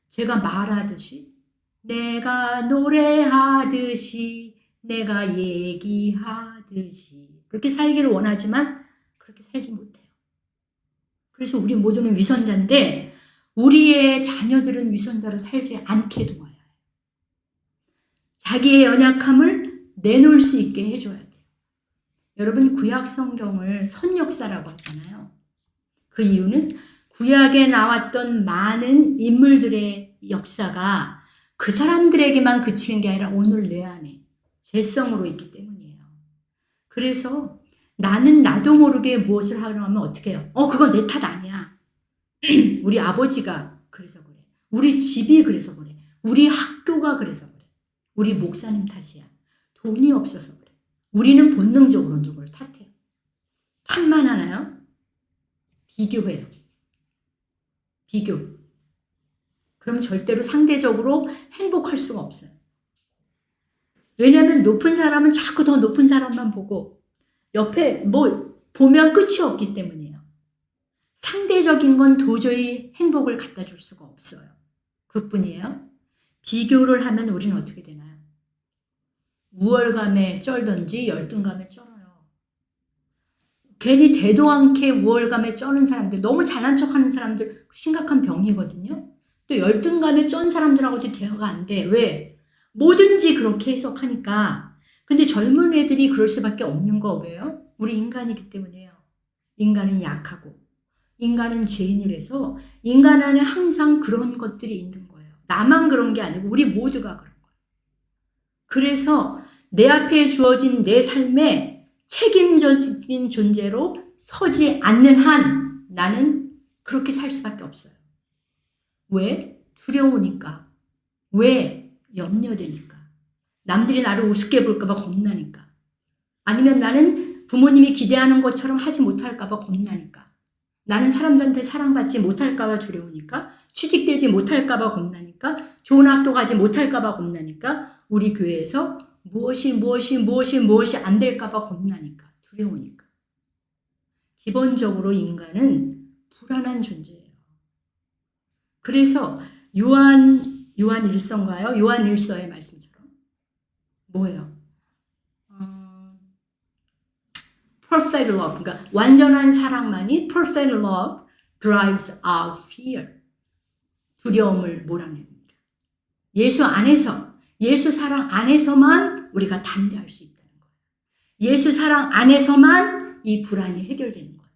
제가 말하듯이, 내가 노래하듯이, 내가 얘기하듯이 그렇게 살기를 원하지만 그렇게 살지 못해요. 그래서 우리 모두는 위선자인데 우리의 자녀들은 위선자로 살지 않게 도와야 해요. 자기의 연약함을 내놓을 수 있게 해줘야 돼요. 여러분, 구약 성경을 선역사라고 하잖아요. 그 이유는 구약에 나왔던 많은 인물들의 역사가 그 사람들에게만 그치는 게 아니라 오늘 내 안에 재성으로 있기 때문이에요. 그래서 나는 나도 모르게 무엇을 하려면 어떻게 해요? 그건 내 탓 아니야. 우리 아버지가 그래서 그래. 우리 집이 그래서 그래. 우리 학교가 그래서 그래. 우리 목사님 탓이야. 돈이 없어서 그래. 우리는 본능적으로 누구를 탓해요. 탓만 하나요? 비교해요. 비교. 그럼 절대로 상대적으로 행복할 수가 없어요. 왜냐하면 높은 사람은 자꾸 더 높은 사람만 보고 옆에 뭐 보면 끝이 없기 때문이에요. 상대적인 건 도저히 행복을 갖다 줄 수가 없어요. 그뿐이에요. 비교를 하면 우리는 어떻게 되나요? 우월감에 쩔든지 열등감에 쩔어요. 괜히 대도 않게 우월감에 쩌는 사람들, 너무 잘난 척하는 사람들 심각한 병이거든요. 또 열등감에 쩐 사람들하고도 대화가 안 돼. 왜? 뭐든지 그렇게 해석하니까. 근데 젊은 애들이 그럴 수밖에 없는 거 왜요? 우리 인간이기 때문에요. 인간은 약하고 인간은 죄인이라서 인간 안에 항상 그런 것들이 있는 거예요. 나만 그런 게 아니고 우리 모두가 그런 거예요. 그래서 내 앞에 주어진 내 삶에 책임적인 존재로 서지 않는 한 나는 그렇게 살 수밖에 없어요. 왜? 두려우니까. 왜? 염려되니까. 남들이 나를 우습게 볼까봐 겁나니까. 아니면 나는 부모님이 기대하는 것처럼 하지 못할까봐 겁나니까. 나는 사람들한테 사랑받지 못할까봐 두려우니까. 취직되지 못할까봐 겁나니까. 좋은 학교 가지 못할까봐 겁나니까. 우리 교회에서 무엇이 안 될까봐 겁나니까. 두려우니까. 기본적으로 인간은 불안한 존재예요. 그래서 요한일서인가요? 요한일서의 말씀처럼 뭐예요? perfect love, 그러니까 완전한 사랑만이 perfect love drives out fear. 두려움을 몰아냅니다. 예수 안에서, 예수 사랑 안에서만 우리가 담대할 수 있다는 거예요. 예수 사랑 안에서만 이 불안이 해결되는 거예요.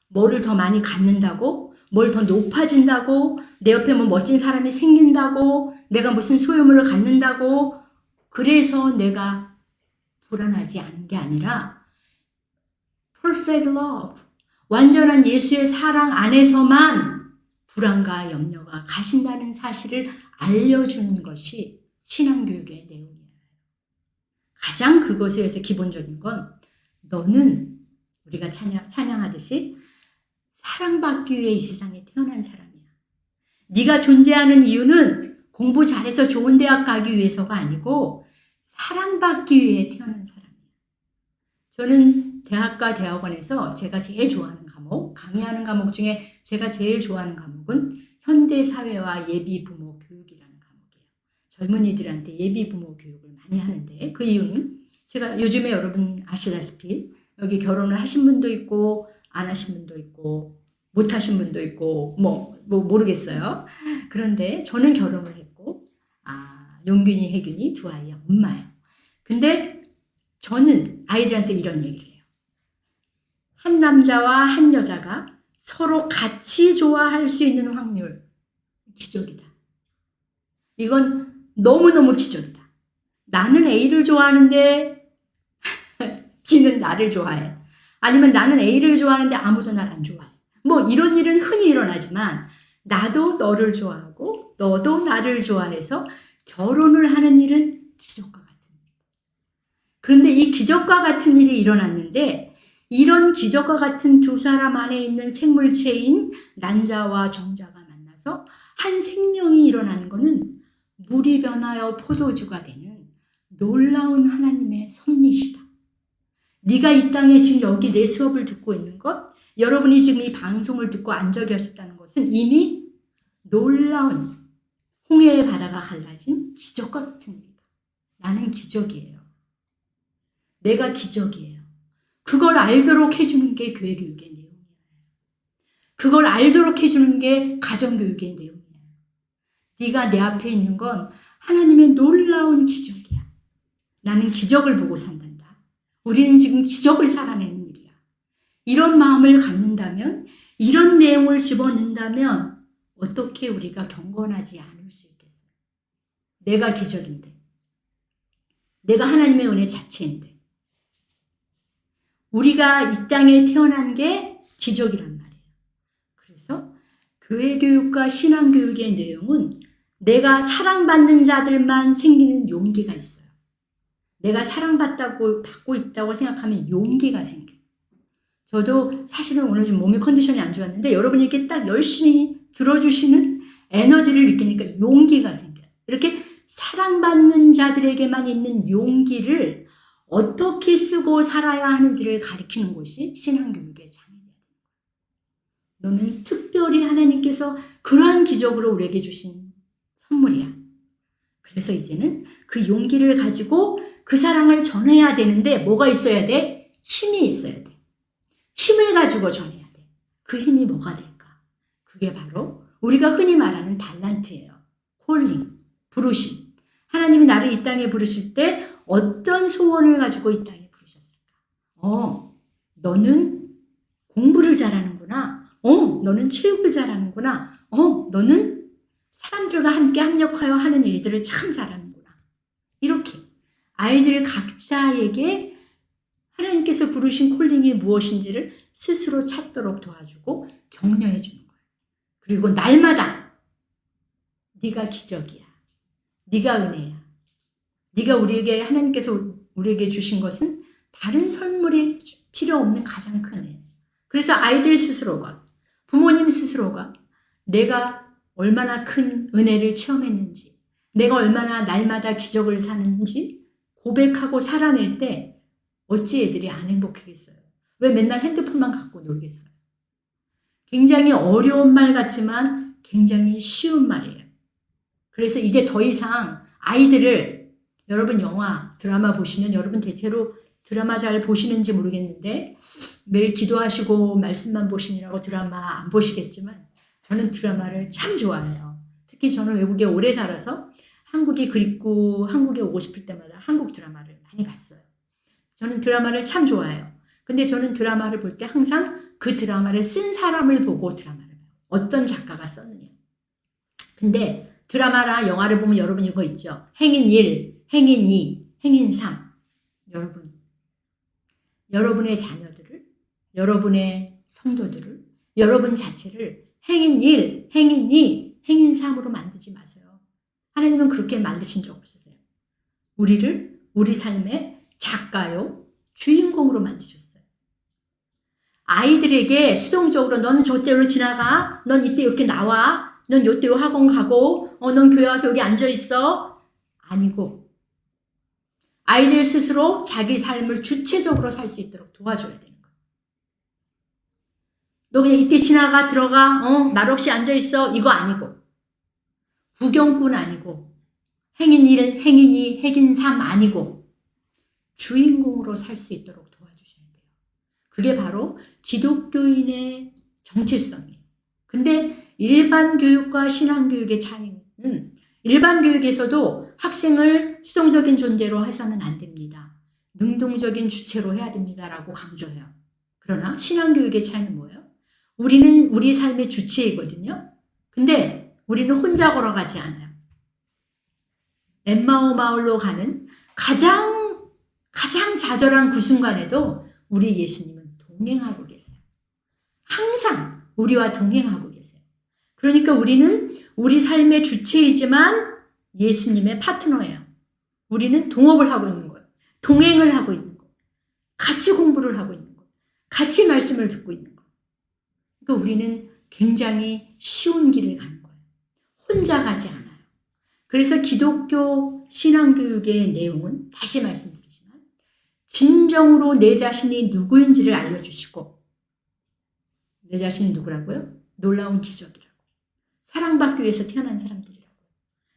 뭐를 더 많이 갖는다고, 뭘 더 높아진다고, 내 옆에 뭐 멋진 사람이 생긴다고, 내가 무슨 소유물을 갖는다고, 그래서 내가 불안하지 않은 게 아니라 perfect love, 완전한 예수의 사랑 안에서만 불안과 염려가 가신다는 사실을 알려주는 것이 신앙교육의 내용이에요. 가장 그것에서 기본적인 건 너는 우리가 찬양하듯이 사랑받기 위해 이 세상에 태어난 사람이야. 네가 존재하는 이유는 공부 잘해서 좋은 대학 가기 위해서가 아니고 사랑받기 위해 태어난 사람이야. 저는 대학과 대학원에서 제가 제일 좋아하는 과목, 강의하는 과목 중에 제가 제일 좋아하는 과목은 현대사회와 예비부모 교육이라는 과목이에요. 젊은이들한테 예비부모 교육을 많이 하는데 그 이유는 제가 요즘에 여러분 아시다시피 여기 결혼을 하신 분도 있고 안 하신 분도 있고 못 하신 분도 있고 뭐 모르겠어요. 그런데 저는 결혼을 했고 용균이, 혜균이 두 아이의 엄마예요. 근데 저는 아이들한테 이런 얘기를 해요. 한 남자와 한 여자가 서로 같이 좋아할 수 있는 확률 기적이다. 이건 너무너무 기적이다. 나는 A를 좋아하는데 B는 나를 좋아해. 아니면 나는 A를 좋아하는데 아무도 날 안 좋아해. 뭐 이런 일은 흔히 일어나지만 나도 너를 좋아하고 너도 나를 좋아해서 결혼을 하는 일은 기적과 같은 일. 그런데 이 기적과 같은 일이 일어났는데 이런 기적과 같은 두 사람 안에 있는 생물체인 난자와 정자가 만나서 한 생명이 일어나는 것은 물이 변하여 포도주가 되는 놀라운 하나님의 섭리시다. 네가 이 땅에 지금 여기 내 수업을 듣고 있는 것, 여러분이 지금 이 방송을 듣고 앉아 계셨다는 것은 이미 놀라운 홍해의 바다가 갈라진 기적과 같은 일이다. 나는 기적이에요. 내가 기적이에요. 그걸 알도록 해주는 게 교회교육의 내용이에요. 그걸 알도록 해주는 게 가정교육의 내용이에요. 네가 내 앞에 있는 건 하나님의 놀라운 기적이야. 나는 기적을 보고 산단다. 우리는 지금 기적을 살아내는 일이야. 이런 마음을 갖는다면, 이런 내용을 집어넣는다면 어떻게 우리가 경건하지 않을 수 있겠어요? 내가 기적인데, 내가 하나님의 은혜 자체인데, 우리가 이 땅에 태어난 게 기적이란 말이에요. 그래서 교회교육과 신앙교육의 내용은 내가 사랑받는 자들만 생기는 용기가 있어요. 내가 받고 있다고 생각하면 용기가 생겨요. 저도 사실은 오늘 좀 몸의 컨디션이 안 좋았는데 여러분이 이렇게 딱 열심히 들어주시는 에너지를 느끼니까 용기가 생겨요. 이렇게 사랑받는 자들에게만 있는 용기를 어떻게 쓰고 살아야 하는지를 가르치는 것이 신앙교육의 장이에요. 너는 특별히 하나님께서 그러한 기적으로 우리에게 주신 선물이야. 그래서 이제는 그 용기를 가지고 그 사랑을 전해야 되는데 뭐가 있어야 돼? 힘이 있어야 돼. 힘을 가지고 전해야 돼. 그 힘이 뭐가 될까? 그게 바로 우리가 흔히 말하는 달란트예요. 콜링, 부르심. 하나님이 나를 이 땅에 부르실 때 어떤 소원을 가지고 이 땅에 부르셨을까? 너는 공부를 잘하는구나. 너는 체육을 잘하는구나. 너는 사람들과 함께 협력하여 하는 일들을 참 잘하는구나. 이렇게 아이들 각자에게 하나님께서 부르신 콜링이 무엇인지를 스스로 찾도록 도와주고 격려해 주는 거예요. 그리고 날마다 네가 기적이야. 네가 은혜야. 네가 하나님께서 우리에게 주신 것은 다른 선물이 필요 없는 가장 큰 은혜. 그래서 아이들 스스로가, 부모님 스스로가 내가 얼마나 큰 은혜를 체험했는지, 내가 얼마나 날마다 기적을 사는지 고백하고 살아낼 때 어찌 애들이 안 행복하겠어요? 왜 맨날 핸드폰만 갖고 놀겠어요? 굉장히 어려운 말 같지만 굉장히 쉬운 말이에요. 그래서 이제 더 이상 아이들을, 여러분 영화, 드라마 보시면 여러분 대체로 드라마 잘 보시는지 모르겠는데 매일 기도하시고 말씀만 보시느라고 드라마 안 보시겠지만 저는 드라마를 참 좋아해요. 특히 저는 외국에 오래 살아서 한국이 그립고 한국에 오고 싶을 때마다 한국 드라마를 많이 봤어요. 저는 드라마를 참 좋아해요. 근데 저는 드라마를 볼 때 항상 그 드라마를 쓴 사람을 보고 드라마를 봐요. 어떤 작가가 썼느냐. 근데 드라마나 영화를 보면 여러분 이거 있죠. 행인 1, 행인 2, 행인 3. 여러분의 자녀들을, 여러분의 성도들을, 여러분 자체를 행인 1, 행인 2, 행인 3으로 만들지 마세요. 하나님은 그렇게 만드신 적 없으세요. 우리를 우리 삶의 작가요, 주인공으로 만드셨어요. 아이들에게 수동적으로 너는 저때로 지나가, 넌 이때 이렇게 나와, 넌 요때로 학원 가고, 넌 교회 와서 여기 앉아있어. 아니고 아이들 스스로 자기 삶을 주체적으로 살 수 있도록 도와줘야 되는 거예요. 너 그냥 이때 지나가, 들어가, 말 없이 앉아있어. 이거 아니고, 구경꾼 아니고, 행인 1, 행인 2, 행인 3 아니고 주인공으로 살 수 있도록 도와주셔야 돼요. 그게 바로 기독교인의 정체성이에요. 근데 일반 교육과 신앙 교육의 차이는 일반 교육에서도 학생을 수동적인 존재로 해서는 안 됩니다. 능동적인 주체로 해야 됩니다라고 강조해요. 그러나 신앙 교육의 차이는 뭐예요? 우리는 우리 삶의 주체이거든요. 근데 우리는 혼자 걸어가지 않아요. 엠마오 마을로 가는 가장 좌절한 그 순간에도 우리 예수님은 동행하고 계세요. 항상 우리와 동행하고 계세요. 그러니까 우리는 우리 삶의 주체이지만 예수님의 파트너예요. 우리는 동업을 하고 있는 거예요. 동행을 하고 있는 거예요. 같이 공부를 하고 있는 거예요. 같이 말씀을 듣고 있는 거예요. 그러니까 우리는 굉장히 쉬운 길을 가는 거예요. 혼자 가지 않아요. 그래서 기독교 신앙교육의 내용은 다시 말씀드리지만 진정으로 내 자신이 누구인지를 알려주시고, 내 자신이 누구라고요? 놀라운 기적이라고. 사랑받기 위해서 태어난 사람들이라고.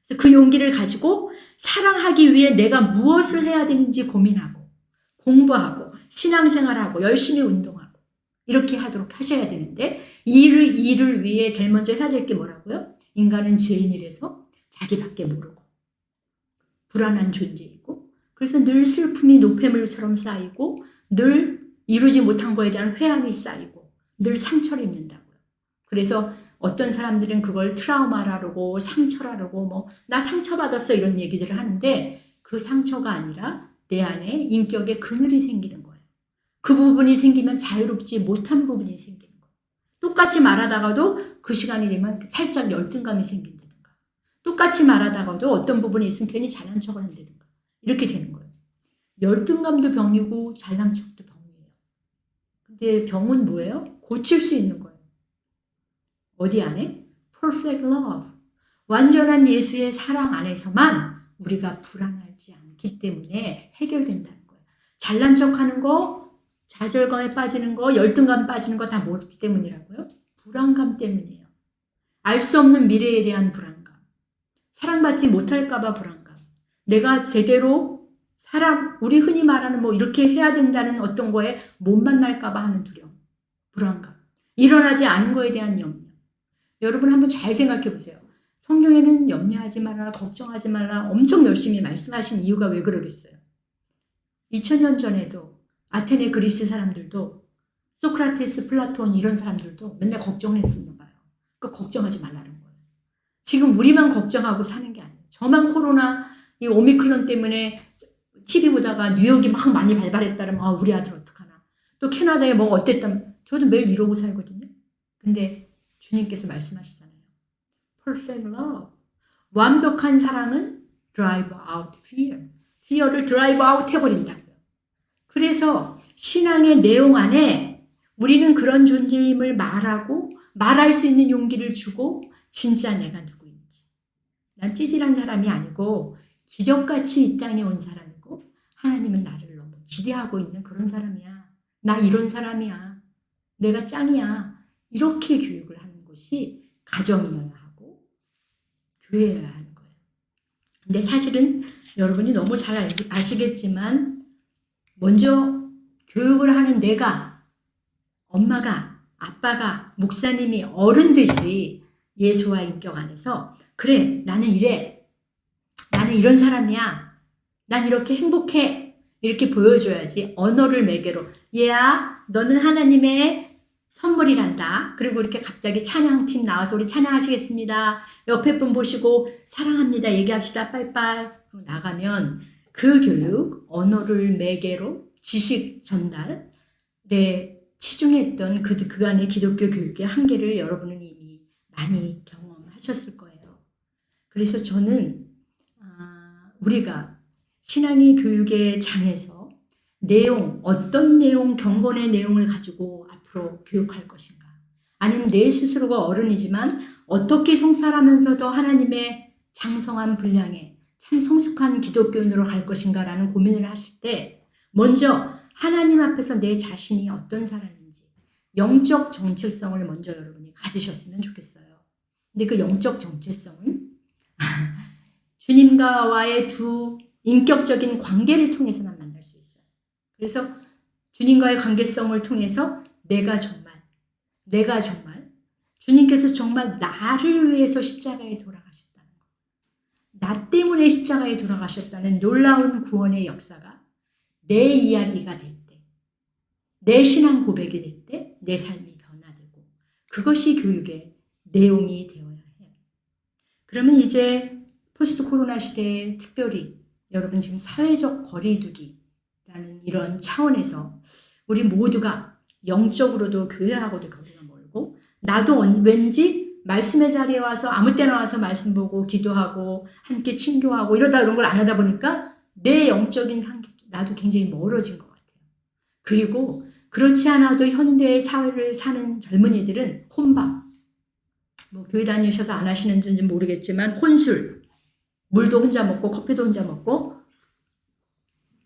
그래서 그 용기를 가지고 사랑하기 위해 내가 무엇을 해야 되는지 고민하고 공부하고 신앙생활하고 열심히 운동하고 이렇게 하도록 하셔야 되는데, 이 일을 위해 제일 먼저 해야 될 게 뭐라고요? 인간은 죄인이라서 자기밖에 모르고 불안한 존재이고, 그래서 늘 슬픔이 노폐물처럼 쌓이고 늘 이루지 못한 거에 대한 회한이 쌓이고 늘 상처를 입는다고요. 그래서 어떤 사람들은 그걸 트라우마라고 상처라고 나 상처받았어 이런 얘기들을 하는데, 그 상처가 아니라 내 안에 인격의 그늘이 생기는 거예요. 그 부분이 생기면 자유롭지 못한 부분이 생기는 거예요. 똑같이 말하다가도 그 시간이 되면 살짝 열등감이 생긴다든가, 똑같이 말하다가도 어떤 부분이 있으면 괜히 잘난 척을 한다든가 이렇게 되는 거예요. 열등감도 병이고 잘난 척도 병이에요. 근데 병은 뭐예요? 고칠 수 있는 거예요. 어디 안에? Perfect love. 완전한 예수의 사랑 안에서만 우리가 불안하지 않기 때문에 해결된다는 거예요. 잘난 척하는 거, 좌절감에 빠지는 거, 열등감 빠지는 거 다 뭐 때문이라고요? 불안감 때문이에요. 알 수 없는 미래에 대한 불안감. 사랑받지 못할까 봐 불안감. 내가 제대로 우리 흔히 말하는 이렇게 해야 된다는 어떤 거에 못 만날까 봐 하는 두려움. 불안감. 일어나지 않은 거에 대한 염려. 여러분 한번 잘 생각해 보세요. 성경에는 염려하지 말라, 걱정하지 말라 엄청 열심히 말씀하신 이유가 왜 그러겠어요? 2000년 전에도 아테네 그리스 사람들도 소크라테스, 플라톤 이런 사람들도 맨날 걱정했었나 봐요. 그러니까 걱정하지 말라는 거예요. 지금 우리만 걱정하고 사는 게 아니에요. 저만 코로나 이 오미크론 때문에 TV 보다가 뉴욕이 막 많이 발발했다면 우리 아들 어떡하나. 또 캐나다에 뭐가 어땠다면 저도 매일 이러고 살거든요. 근데 주님께서 말씀하시잖아요. Perfect love. 완벽한 사랑은 drive out fear. fear를 drive out 해버린다고요. 그래서 신앙의 내용 안에 우리는 그런 존재임을 말하고 말할 수 있는 용기를 주고 진짜 내가 누구인지. 난 찌질한 사람이 아니고 기적같이 이 땅에 온 사람이고 하나님은 나를 너무 기대하고 있는 그런 사람이야. 나 이런 사람이야. 내가 짱이야. 이렇게 교육을 하는 것이 가정이어야 하고 교회여야 하는 거예요. 근데 사실은 여러분이 너무 잘 아시겠지만 먼저 교육을 하는 내가, 엄마가, 아빠가, 목사님이, 어른들이 예수와 인격 안에서 그래 나는 이래, 나는 이런 사람이야, 난 이렇게 행복해 이렇게 보여줘야지. 언어를 매개로 얘야 너는 하나님의 선물이란다. 그리고 이렇게 갑자기 찬양팀 나와서 우리 찬양하시겠습니다. 옆에 분 보시고 사랑합니다. 얘기합시다. 빠이빠이. 그리고 나가면 그 교육, 언어를 매개로 지식 전달에 치중했던 그간의 기독교 교육의 한계를 여러분은 이미 많이 경험하셨을 거예요. 그래서 저는 우리가 신앙의 교육의 장에서 어떤 내용, 경건의 내용을 가지고 앞으로 교육할 것인가? 아니면 내 스스로가 어른이지만 어떻게 성찰하면서도 하나님의 장성한 분량에 참 성숙한 기독교인으로 갈 것인가라는 고민을 하실 때 먼저 하나님 앞에서 내 자신이 어떤 사람인지 영적 정체성을 먼저 여러분이 가지셨으면 좋겠어요. 근데 그 영적 정체성은 주님과의 두 인격적인 관계를 통해서만 만날 수 있어요. 그래서 주님과의 관계성을 통해서 내가 정말 주님께서 정말 나를 위해서 십자가에 돌아가셨다는 것, 나 때문에 십자가에 돌아가셨다는 놀라운 구원의 역사가 내 이야기가 될 때, 내 신앙 고백이 될 때 내 삶이 변화되고 그것이 교육의 내용이 되어야 해요. 그러면 이제 포스트 코로나 시대에 특별히 여러분 지금 사회적 거리두기라는 이런 차원에서 우리 모두가 영적으로도 교회하고도 거리가 멀고 나도 왠지 말씀의 자리에 와서 아무 때나 와서 말씀 보고 기도하고 함께 친교하고 이러다 이런 걸 안 하다 보니까 내 영적인 상태 나도 굉장히 멀어진 것 같아요. 그리고 그렇지 않아도 현대의 사회를 사는 젊은이들은 혼밥, 뭐 교회 다니셔서 안 하시는지 모르겠지만 혼술, 물도 혼자 먹고 커피도 혼자 먹고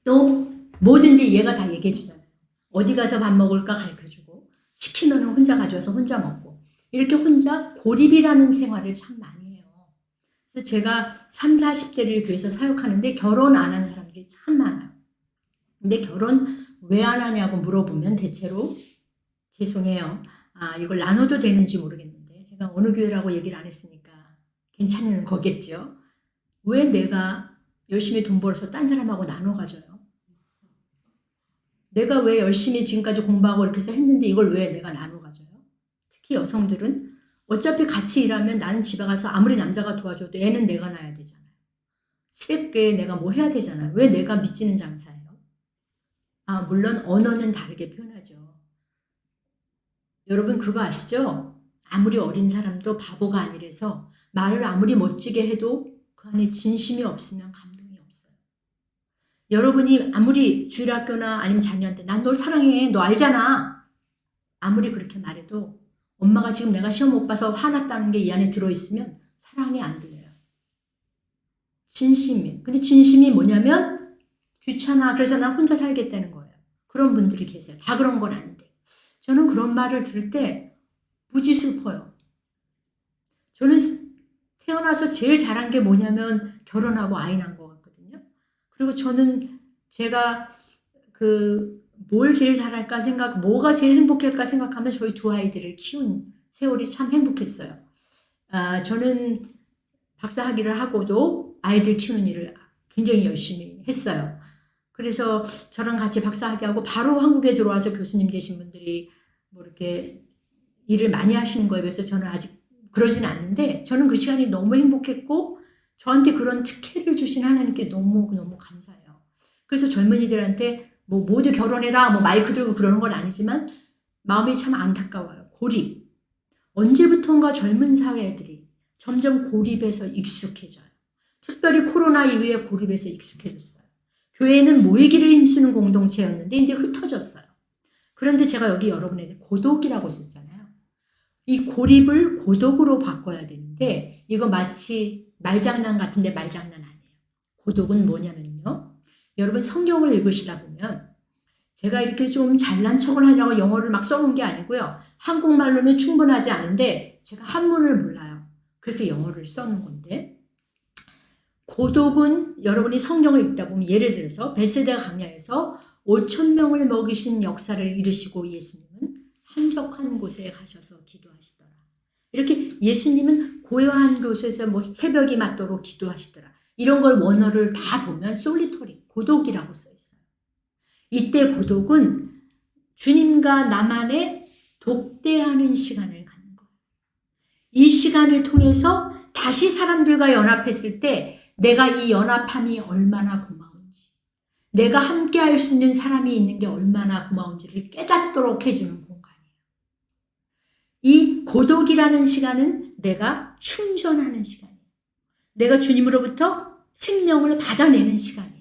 또 뭐든지 얘가 다 얘기해 주잖아요. 어디 가서 밥 먹을까 가르쳐주고 시키면 혼자 가져와서 혼자 먹고 이렇게 혼자 고립이라는 생활을 참 많이 해요. 그래서 제가 3, 40대를 교회에서 사역하는데 결혼 안 한 사람들이 참 많아요. 근데 결혼 왜 안 하냐고 물어보면 대체로 죄송해요. 이걸 나눠도 되는지 모르겠는데 제가 어느 교회라고 얘기를 안 했으니까 괜찮은 거겠죠. 왜 내가 열심히 돈 벌어서 딴 사람하고 나눠 가져요? 내가 왜 열심히 지금까지 공부하고 이렇게 해서 했는데 이걸 왜 내가 나눠 가져요? 특히 여성들은 어차피 같이 일하면 나는 집에 가서 아무리 남자가 도와줘도 애는 내가 낳아야 되잖아요. 시댁에 내가 뭐 해야 되잖아요. 왜 내가 미치는 장사예요? 물론 언어는 다르게 표현하죠. 여러분 그거 아시죠? 아무리 어린 사람도 바보가 아니라서 말을 아무리 멋지게 해도 그 안에 진심이 없으면 감동이 없어요. 여러분이 아무리 주일학교나 아니면 자녀한테 난 널 사랑해 너 알잖아 아무리 그렇게 말해도 엄마가 지금 내가 시험 못 봐서 화났다는 게 이 안에 들어있으면 사랑이 안 들려요. 진심이. 근데 진심이 뭐냐면 귀찮아 그래서 난 혼자 살겠다는 거예요. 그런 분들이 계세요. 다 그런 건 아닌데. 저는 그런 말을 들을 때 무지 슬퍼요. 저는 태어나서 제일 잘한 게 뭐냐면 결혼하고 아이 낳은 것 같거든요. 그리고 저는 제가 뭘 제일 잘할까 뭐가 제일 행복할까 생각하면 저희 두 아이들을 키운 세월이 참 행복했어요. 저는 박사학위를 하고도 아이들 키우는 일을 굉장히 열심히 했어요. 그래서 저랑 같이 박사학위하고 바로 한국에 들어와서 교수님 되신 분들이 뭐 이렇게 일을 많이 하시는 거에 비해서 저는 아직 그러진 않는데 저는 그 시간이 너무 행복했고 저한테 그런 특혜를 주신 하나님께 너무너무 감사해요. 그래서 젊은이들한테 뭐 모두 결혼해라 뭐 마이크 들고 그러는 건 아니지만 마음이 참 안타까워요. 고립. 언제부턴가 젊은 사회들이 점점 고립에서 익숙해져요. 특별히 코로나 이후에 고립에서 익숙해졌어요. 교회는 모이기를 힘쓰는 공동체였는데 이제 흩어졌어요. 그런데 제가 여기 여러분에게 고독이라고 썼잖아요. 이 고립을 고독으로 바꿔야 되는데 이거 마치 말장난 같은데 말장난 아니에요. 고독은 뭐냐면요. 여러분 성경을 읽으시다 보면 제가 이렇게 좀 잘난 척을 하려고 영어를 막 써놓은 게 아니고요. 한국말로는 충분하지 않은데 제가 한문을 몰라요. 그래서 영어를 써놓은 건데 고독은 여러분이 성경을 읽다 보면 예를 들어서 베세다 강야에서 5,000명을 먹이신 역사를 이루시고 예수님은 한적한 곳에 가셔서 기도하시더라. 이렇게 예수님은 고요한 곳에서 뭐 새벽이 맞도록 기도하시더라. 이런 걸 원어를 다 보면 솔리터리, 고독이라고 써 있어요. 이때 고독은 주님과 나만의 독대하는 시간을 갖는 거예요. 이 시간을 통해서 다시 사람들과 연합했을 때 내가 이 연합함이 얼마나 고마운지 내가 함께 할 수 있는 사람이 있는 게 얼마나 고마운지를 깨닫도록 해주는 공간이에요. 이 고독이라는 시간은 내가 충전하는 시간이에요. 내가 주님으로부터 생명을 받아내는 시간이에요.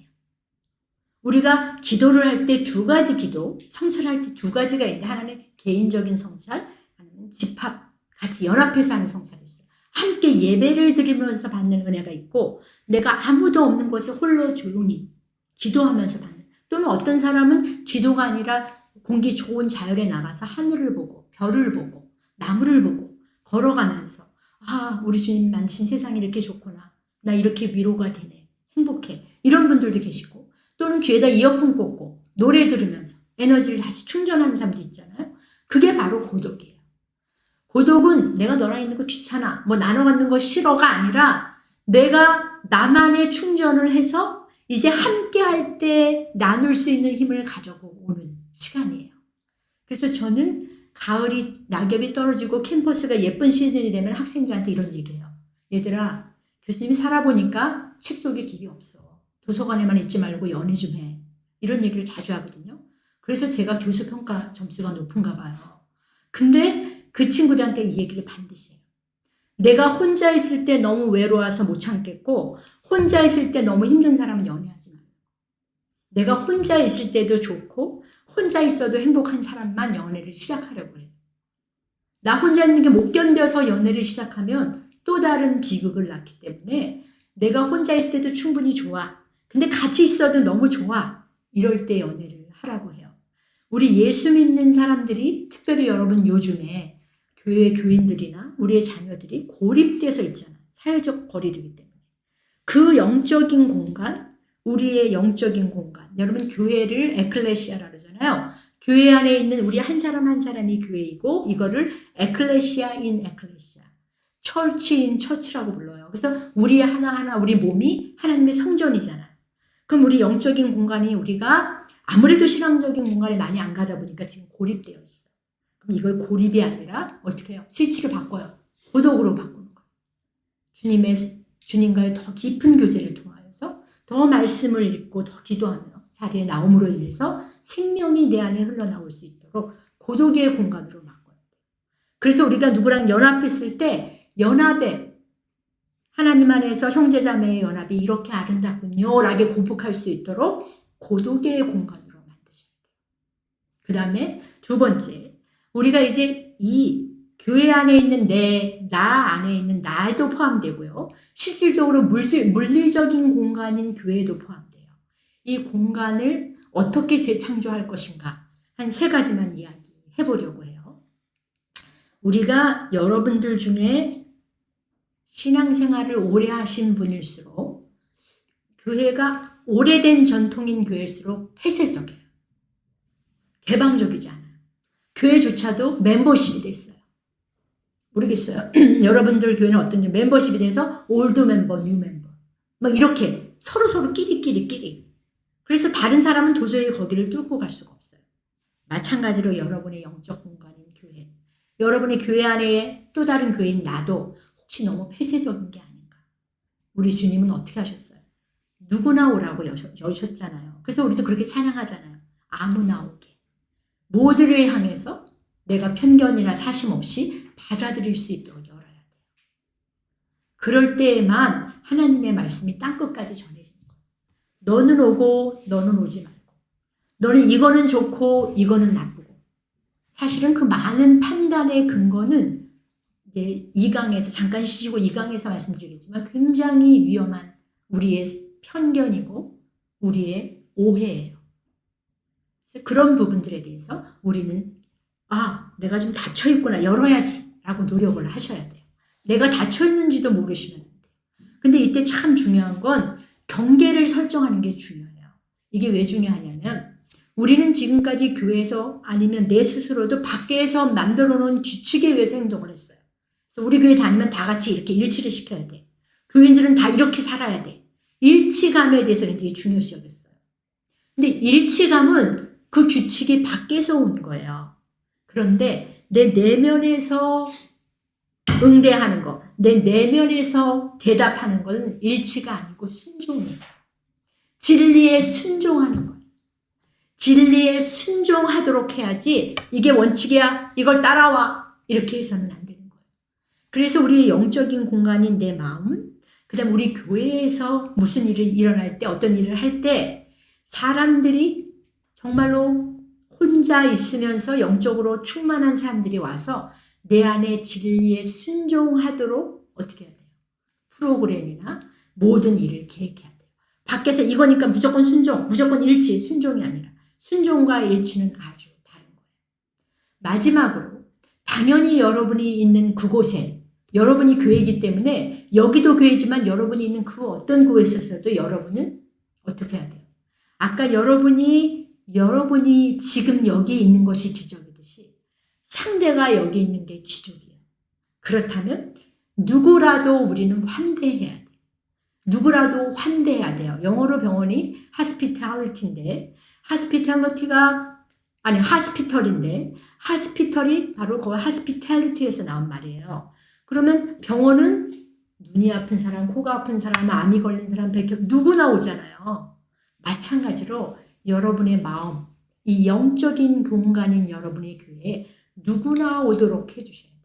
우리가 기도를 할 때 두 가지 기도, 성찰할 때 두 가지가 있는데 하나는 개인적인 성찰, 하나는 집합, 같이 연합해서 하는 성찰이 있어요. 함께 예배를 드리면서 받는 은혜가 있고 내가 아무도 없는 곳에 홀로 조용히 기도하면서 받는 또는 어떤 사람은 기도가 아니라 공기 좋은 자연에 나가서 하늘을 보고 별을 보고 나무를 보고 걸어가면서 우리 주님 만드신 세상이 이렇게 좋구나. 나 이렇게 위로가 되네. 행복해. 이런 분들도 계시고 또는 귀에다 이어폰 꽂고 노래 들으면서 에너지를 다시 충전하는 사람도 있잖아요. 그게 바로 고독이에요. 고독은 내가 너랑 있는 거 귀찮아. 뭐 나눠 갖는 거 싫어가 아니라 내가 나만의 충전을 해서 이제 함께 할 때 나눌 수 있는 힘을 가지고 오는 시간이에요. 그래서 저는 가을이 낙엽이 떨어지고 캠퍼스가 예쁜 시즌이 되면 학생들한테 이런 얘기해요. 얘들아, 교수님이 살아보니까 책 속에 길이 없어. 도서관에만 있지 말고 연애 좀 해. 이런 얘기를 자주 하거든요. 그래서 제가 교수평가 점수가 높은가 봐요. 근데 그 친구들한테 이 얘기를 반드시 해요. 내가 혼자 있을 때 너무 외로워서 못 참겠고 혼자 있을 때 너무 힘든 사람은 연애하지 마. 내가 혼자 있을 때도 좋고 혼자 있어도 행복한 사람만 연애를 시작하려고 해요. 나 혼자 있는 게 못 견뎌서 연애를 시작하면 또 다른 비극을 낳기 때문에 내가 혼자 있을 때도 충분히 좋아. 근데 같이 있어도 너무 좋아. 이럴 때 연애를 하라고 해요. 우리 예수 믿는 사람들이 특별히 여러분 요즘에 교회 교인들이나 우리의 자녀들이 고립돼서 있잖아. 사회적 거리두기 때문에. 그 영적인 공간, 우리의 영적인 공간. 여러분 교회를 에클레시아라 그러잖아요. 교회 안에 있는 우리 한 사람 한 사람이 교회이고 이거를 에클레시아 인 에클레시아. 처치 인 처치라고 불러요. 그래서 우리 하나하나 우리 몸이 하나님의 성전이잖아. 그럼 우리 영적인 공간이 우리가 아무래도 신앙적인 공간에 많이 안 가다 보니까 지금 고립되어 있어. 그럼 이걸 고립이 아니라 어떻게 해요? 스위치를 바꿔요. 고독으로 바꾸는 거예요. 주님과의 더 깊은 교제를 통하여서 더 말씀을 읽고 더 기도하며 자리에 나옴으로 인해서 생명이 내 안에 흘러나올 수 있도록 고독의 공간으로 바꿔요. 그래서 우리가 누구랑 연합했을 때 연합에 하나님 안에서 형제자매의 연합이 이렇게 아름답군요 라고 고백할 수 있도록 고독의 공간으로 만드셔야 돼요. 그 다음에 두 번째, 우리가 이제 이 교회 안에 있는 나 안에 있는 나도 포함되고요. 실질적으로 물리적인 공간인 교회도 포함돼요. 이 공간을 어떻게 재창조할 것인가 한 3가지만 이야기해 보려고 해요. 우리가 여러분들 중에 신앙생활을 오래 하신 분일수록 교회가 오래된 전통인 교회일수록 폐쇄적이에요. 개방적이지 않아요. 교회조차도 멤버십이 됐어요. 모르겠어요. 여러분들 교회는 어떤지 멤버십이 돼서 올드 멤버, 뉴 멤버 막 이렇게 서로 끼리 그래서 다른 사람은 도저히 거기를 뚫고 갈 수가 없어요. 마찬가지로 여러분의 영적 공간인 교회, 여러분의 교회 안에 또 다른 교회인 나도 혹시 너무 폐쇄적인 게 아닌가. 우리 주님은 어떻게 하셨어요? 누구나 오라고 여셨잖아요. 그래서 우리도 그렇게 찬양하잖아요. 아무나 오게. 모두를 향해서 내가 편견이나 사심 없이 받아들일 수 있도록 열어야 돼요. 그럴 때에만 하나님의 말씀이 땅끝까지 전해지는 거예요. 너는 오고 너는 오지 말고. 너는 이거는 좋고 이거는 나쁘고. 사실은 그 많은 판단의 근거는 이제 2강에서 잠깐 쉬고 2강에서 말씀드리겠지만 굉장히 위험한 우리의 편견이고 우리의 오해예요. 그래서 그런 부분들에 대해서 우리는 내가 좀 닫혀있구나 열어야지 라고 노력을 하셔야 돼요. 내가 닫혀있는지도 모르시면 안 돼요. 근데 이때 참 중요한 건 경계를 설정하는 게 중요해요. 이게 왜 중요하냐면 우리는 지금까지 교회에서 아니면 내 스스로도 밖에서 만들어 놓은 규칙에 의해서 행동을 했어요. 그래서 우리 교회 다니면 다 같이 이렇게 일치를 시켜야 돼. 교인들은 다 이렇게 살아야 돼. 일치감에 대해서 굉장히 중요시 여겼어요. 근데 일치감은 그 규칙이 밖에서 온 거예요. 그런데 내 내면에서 응대하는 거, 내 내면에서 대답하는 건 일치가 아니고 순종이에요. 진리에 순종하는 거예요. 진리에 순종하도록 해야지 이게 원칙이야, 이걸 따라와 이렇게 해서는 안 되는 거예요. 그래서 우리 영적인 공간인 내 마음, 그 다음 우리 교회에서 무슨 일이 일어날 때 어떤 일을 할 때 사람들이 정말로 혼자 있으면서 영적으로 충만한 사람들이 와서 내 안에 진리에 순종하도록 어떻게 해야 돼요? 프로그램이나 모든 일을 계획해야 돼요. 밖에서 이거니까 무조건 순종, 무조건 일치, 순종이 아니라 순종과 일치는 아주 다른 거예요. 마지막으로 당연히 여러분이 있는 그곳에 여러분이 교회이기 때문에 여기도 교회지만 여러분이 있는 그 어떤 곳에서도 여러분은 어떻게 해야 돼요? 아까 여러분이 지금 여기 있는 것이 기적이듯이 상대가 여기 있는 게 기적이에요. 그렇다면 누구라도 우리는 환대해야 돼요. 누구라도 환대해야 돼요. 영어로 병원이 hospitality인데 hospital이 바로 그 hospitality에서 나온 말이에요. 그러면 병원은 눈이 아픈 사람, 코가 아픈 사람, 암이 걸린 사람, 백혈 누구나 오잖아요. 마찬가지로 여러분의 마음, 이 영적인 공간인 여러분의 교회에 누구나 오도록 해주셔야 돼요.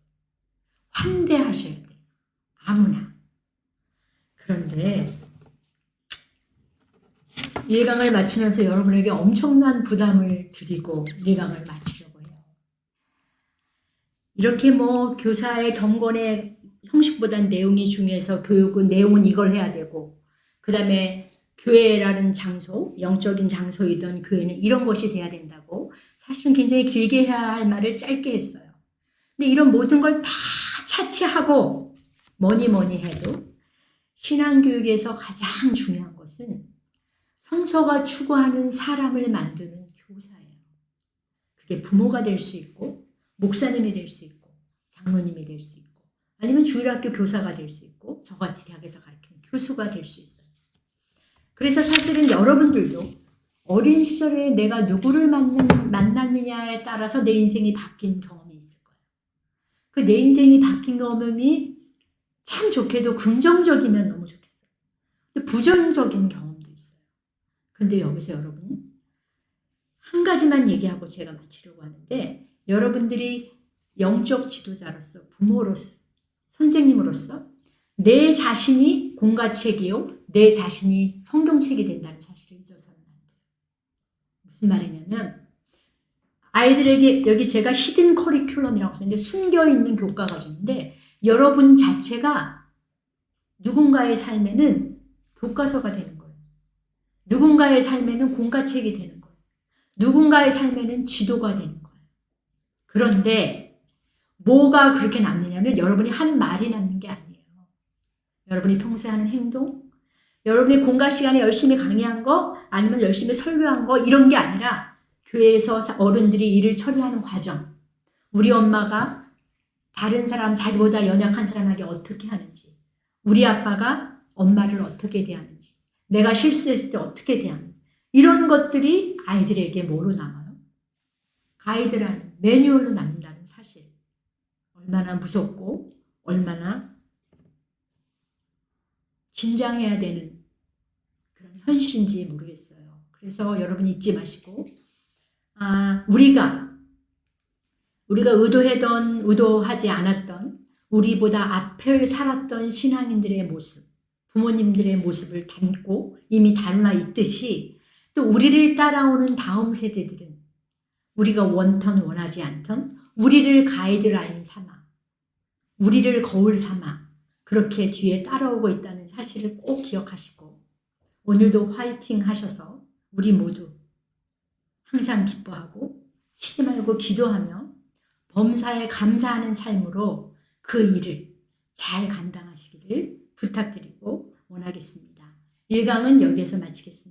환대하셔야 돼요. 아무나. 그런데 1강을 마치면서 여러분에게 엄청난 부담을 드리고 1강을 마치려고 해요. 이렇게 뭐 교사의 경건의 형식보단 내용이 중요해서 교육은 내용은 이걸 해야 되고, 그 다음에 교회라는 장소, 영적인 장소이던 교회는 이런 것이 돼야 된다고 사실은 굉장히 길게 해야 할 말을 짧게 했어요. 근데 이런 모든 걸 다 차치하고 뭐니 해도 신앙교육에서 가장 중요한 것은 성서가 추구하는 사람을 만드는 교사예요. 그게 부모가 될 수 있고, 목사님이 될 수 있고, 장로님이 될 수 있고, 아니면 주일학교 교사가 될 수 있고, 저같이 대학에서 가르치는 교수가 될 수 있어요. 그래서 사실은 여러분들도 어린 시절에 내가 누구를 만났느냐에 따라서 내 인생이 바뀐 경험이 있을 거예요. 그 내 인생이 바뀐 경험이 참 좋게도 긍정적이면 너무 좋겠어요. 근데 부정적인 경험도 있어요. 근데 여기서 여러분, 한 가지만 얘기하고 제가 마치려고 하는데, 여러분들이 영적 지도자로서, 부모로서, 선생님으로서 내 자신이 공과책이요, 내 자신이 성경책이 된다는 사실을 잊어서는 안 돼요. 무슨 말이냐면, 아이들에게 여기 제가 히든 커리큘럼이라고 썼는데 숨겨있는 교과 과정인데, 여러분 자체가 누군가의 삶에는 교과서가 되는 거예요. 누군가의 삶에는 공과책이 되는 거예요. 누군가의 삶에는 지도가 되는 거예요. 그런데 뭐가 그렇게 남느냐면 여러분이 한 말이 남는 게 아니에요. 여러분이 평소에 하는 행동, 여러분이 공과 시간에 열심히 강의한 거, 아니면 열심히 설교한 거, 이런 게 아니라 교회에서 어른들이 일을 처리하는 과정, 우리 엄마가 다른 사람, 자기보다 연약한 사람에게 어떻게 하는지, 우리 아빠가 엄마를 어떻게 대하는지, 내가 실수했을 때 어떻게 대하는지, 이런 것들이 아이들에게 뭐로 남아요? 가이드라는, 매뉴얼로 남는다는 사실. 얼마나 무섭고 얼마나 긴장해야 되는 그런 현실인지 모르겠어요. 그래서 여러분 잊지 마시고, 우리가 의도하지 않았던, 우리보다 앞을 살았던 신앙인들의 모습, 부모님들의 모습을 닮고 이미 닮아 있듯이, 또 우리를 따라오는 다음 세대들은 우리가 원턴 원하지 않던 우리를 가이드라인 삼아, 우리를 거울 삼아 그렇게 뒤에 따라오고 있다는 사실을 꼭 기억하시고, 오늘도 화이팅 하셔서 우리 모두 항상 기뻐하고 쉬지 말고 기도하며 범사에 감사하는 삶으로 그 일을 잘 감당하시기를 부탁드리고 원하겠습니다. 1강은 여기에서 마치겠습니다.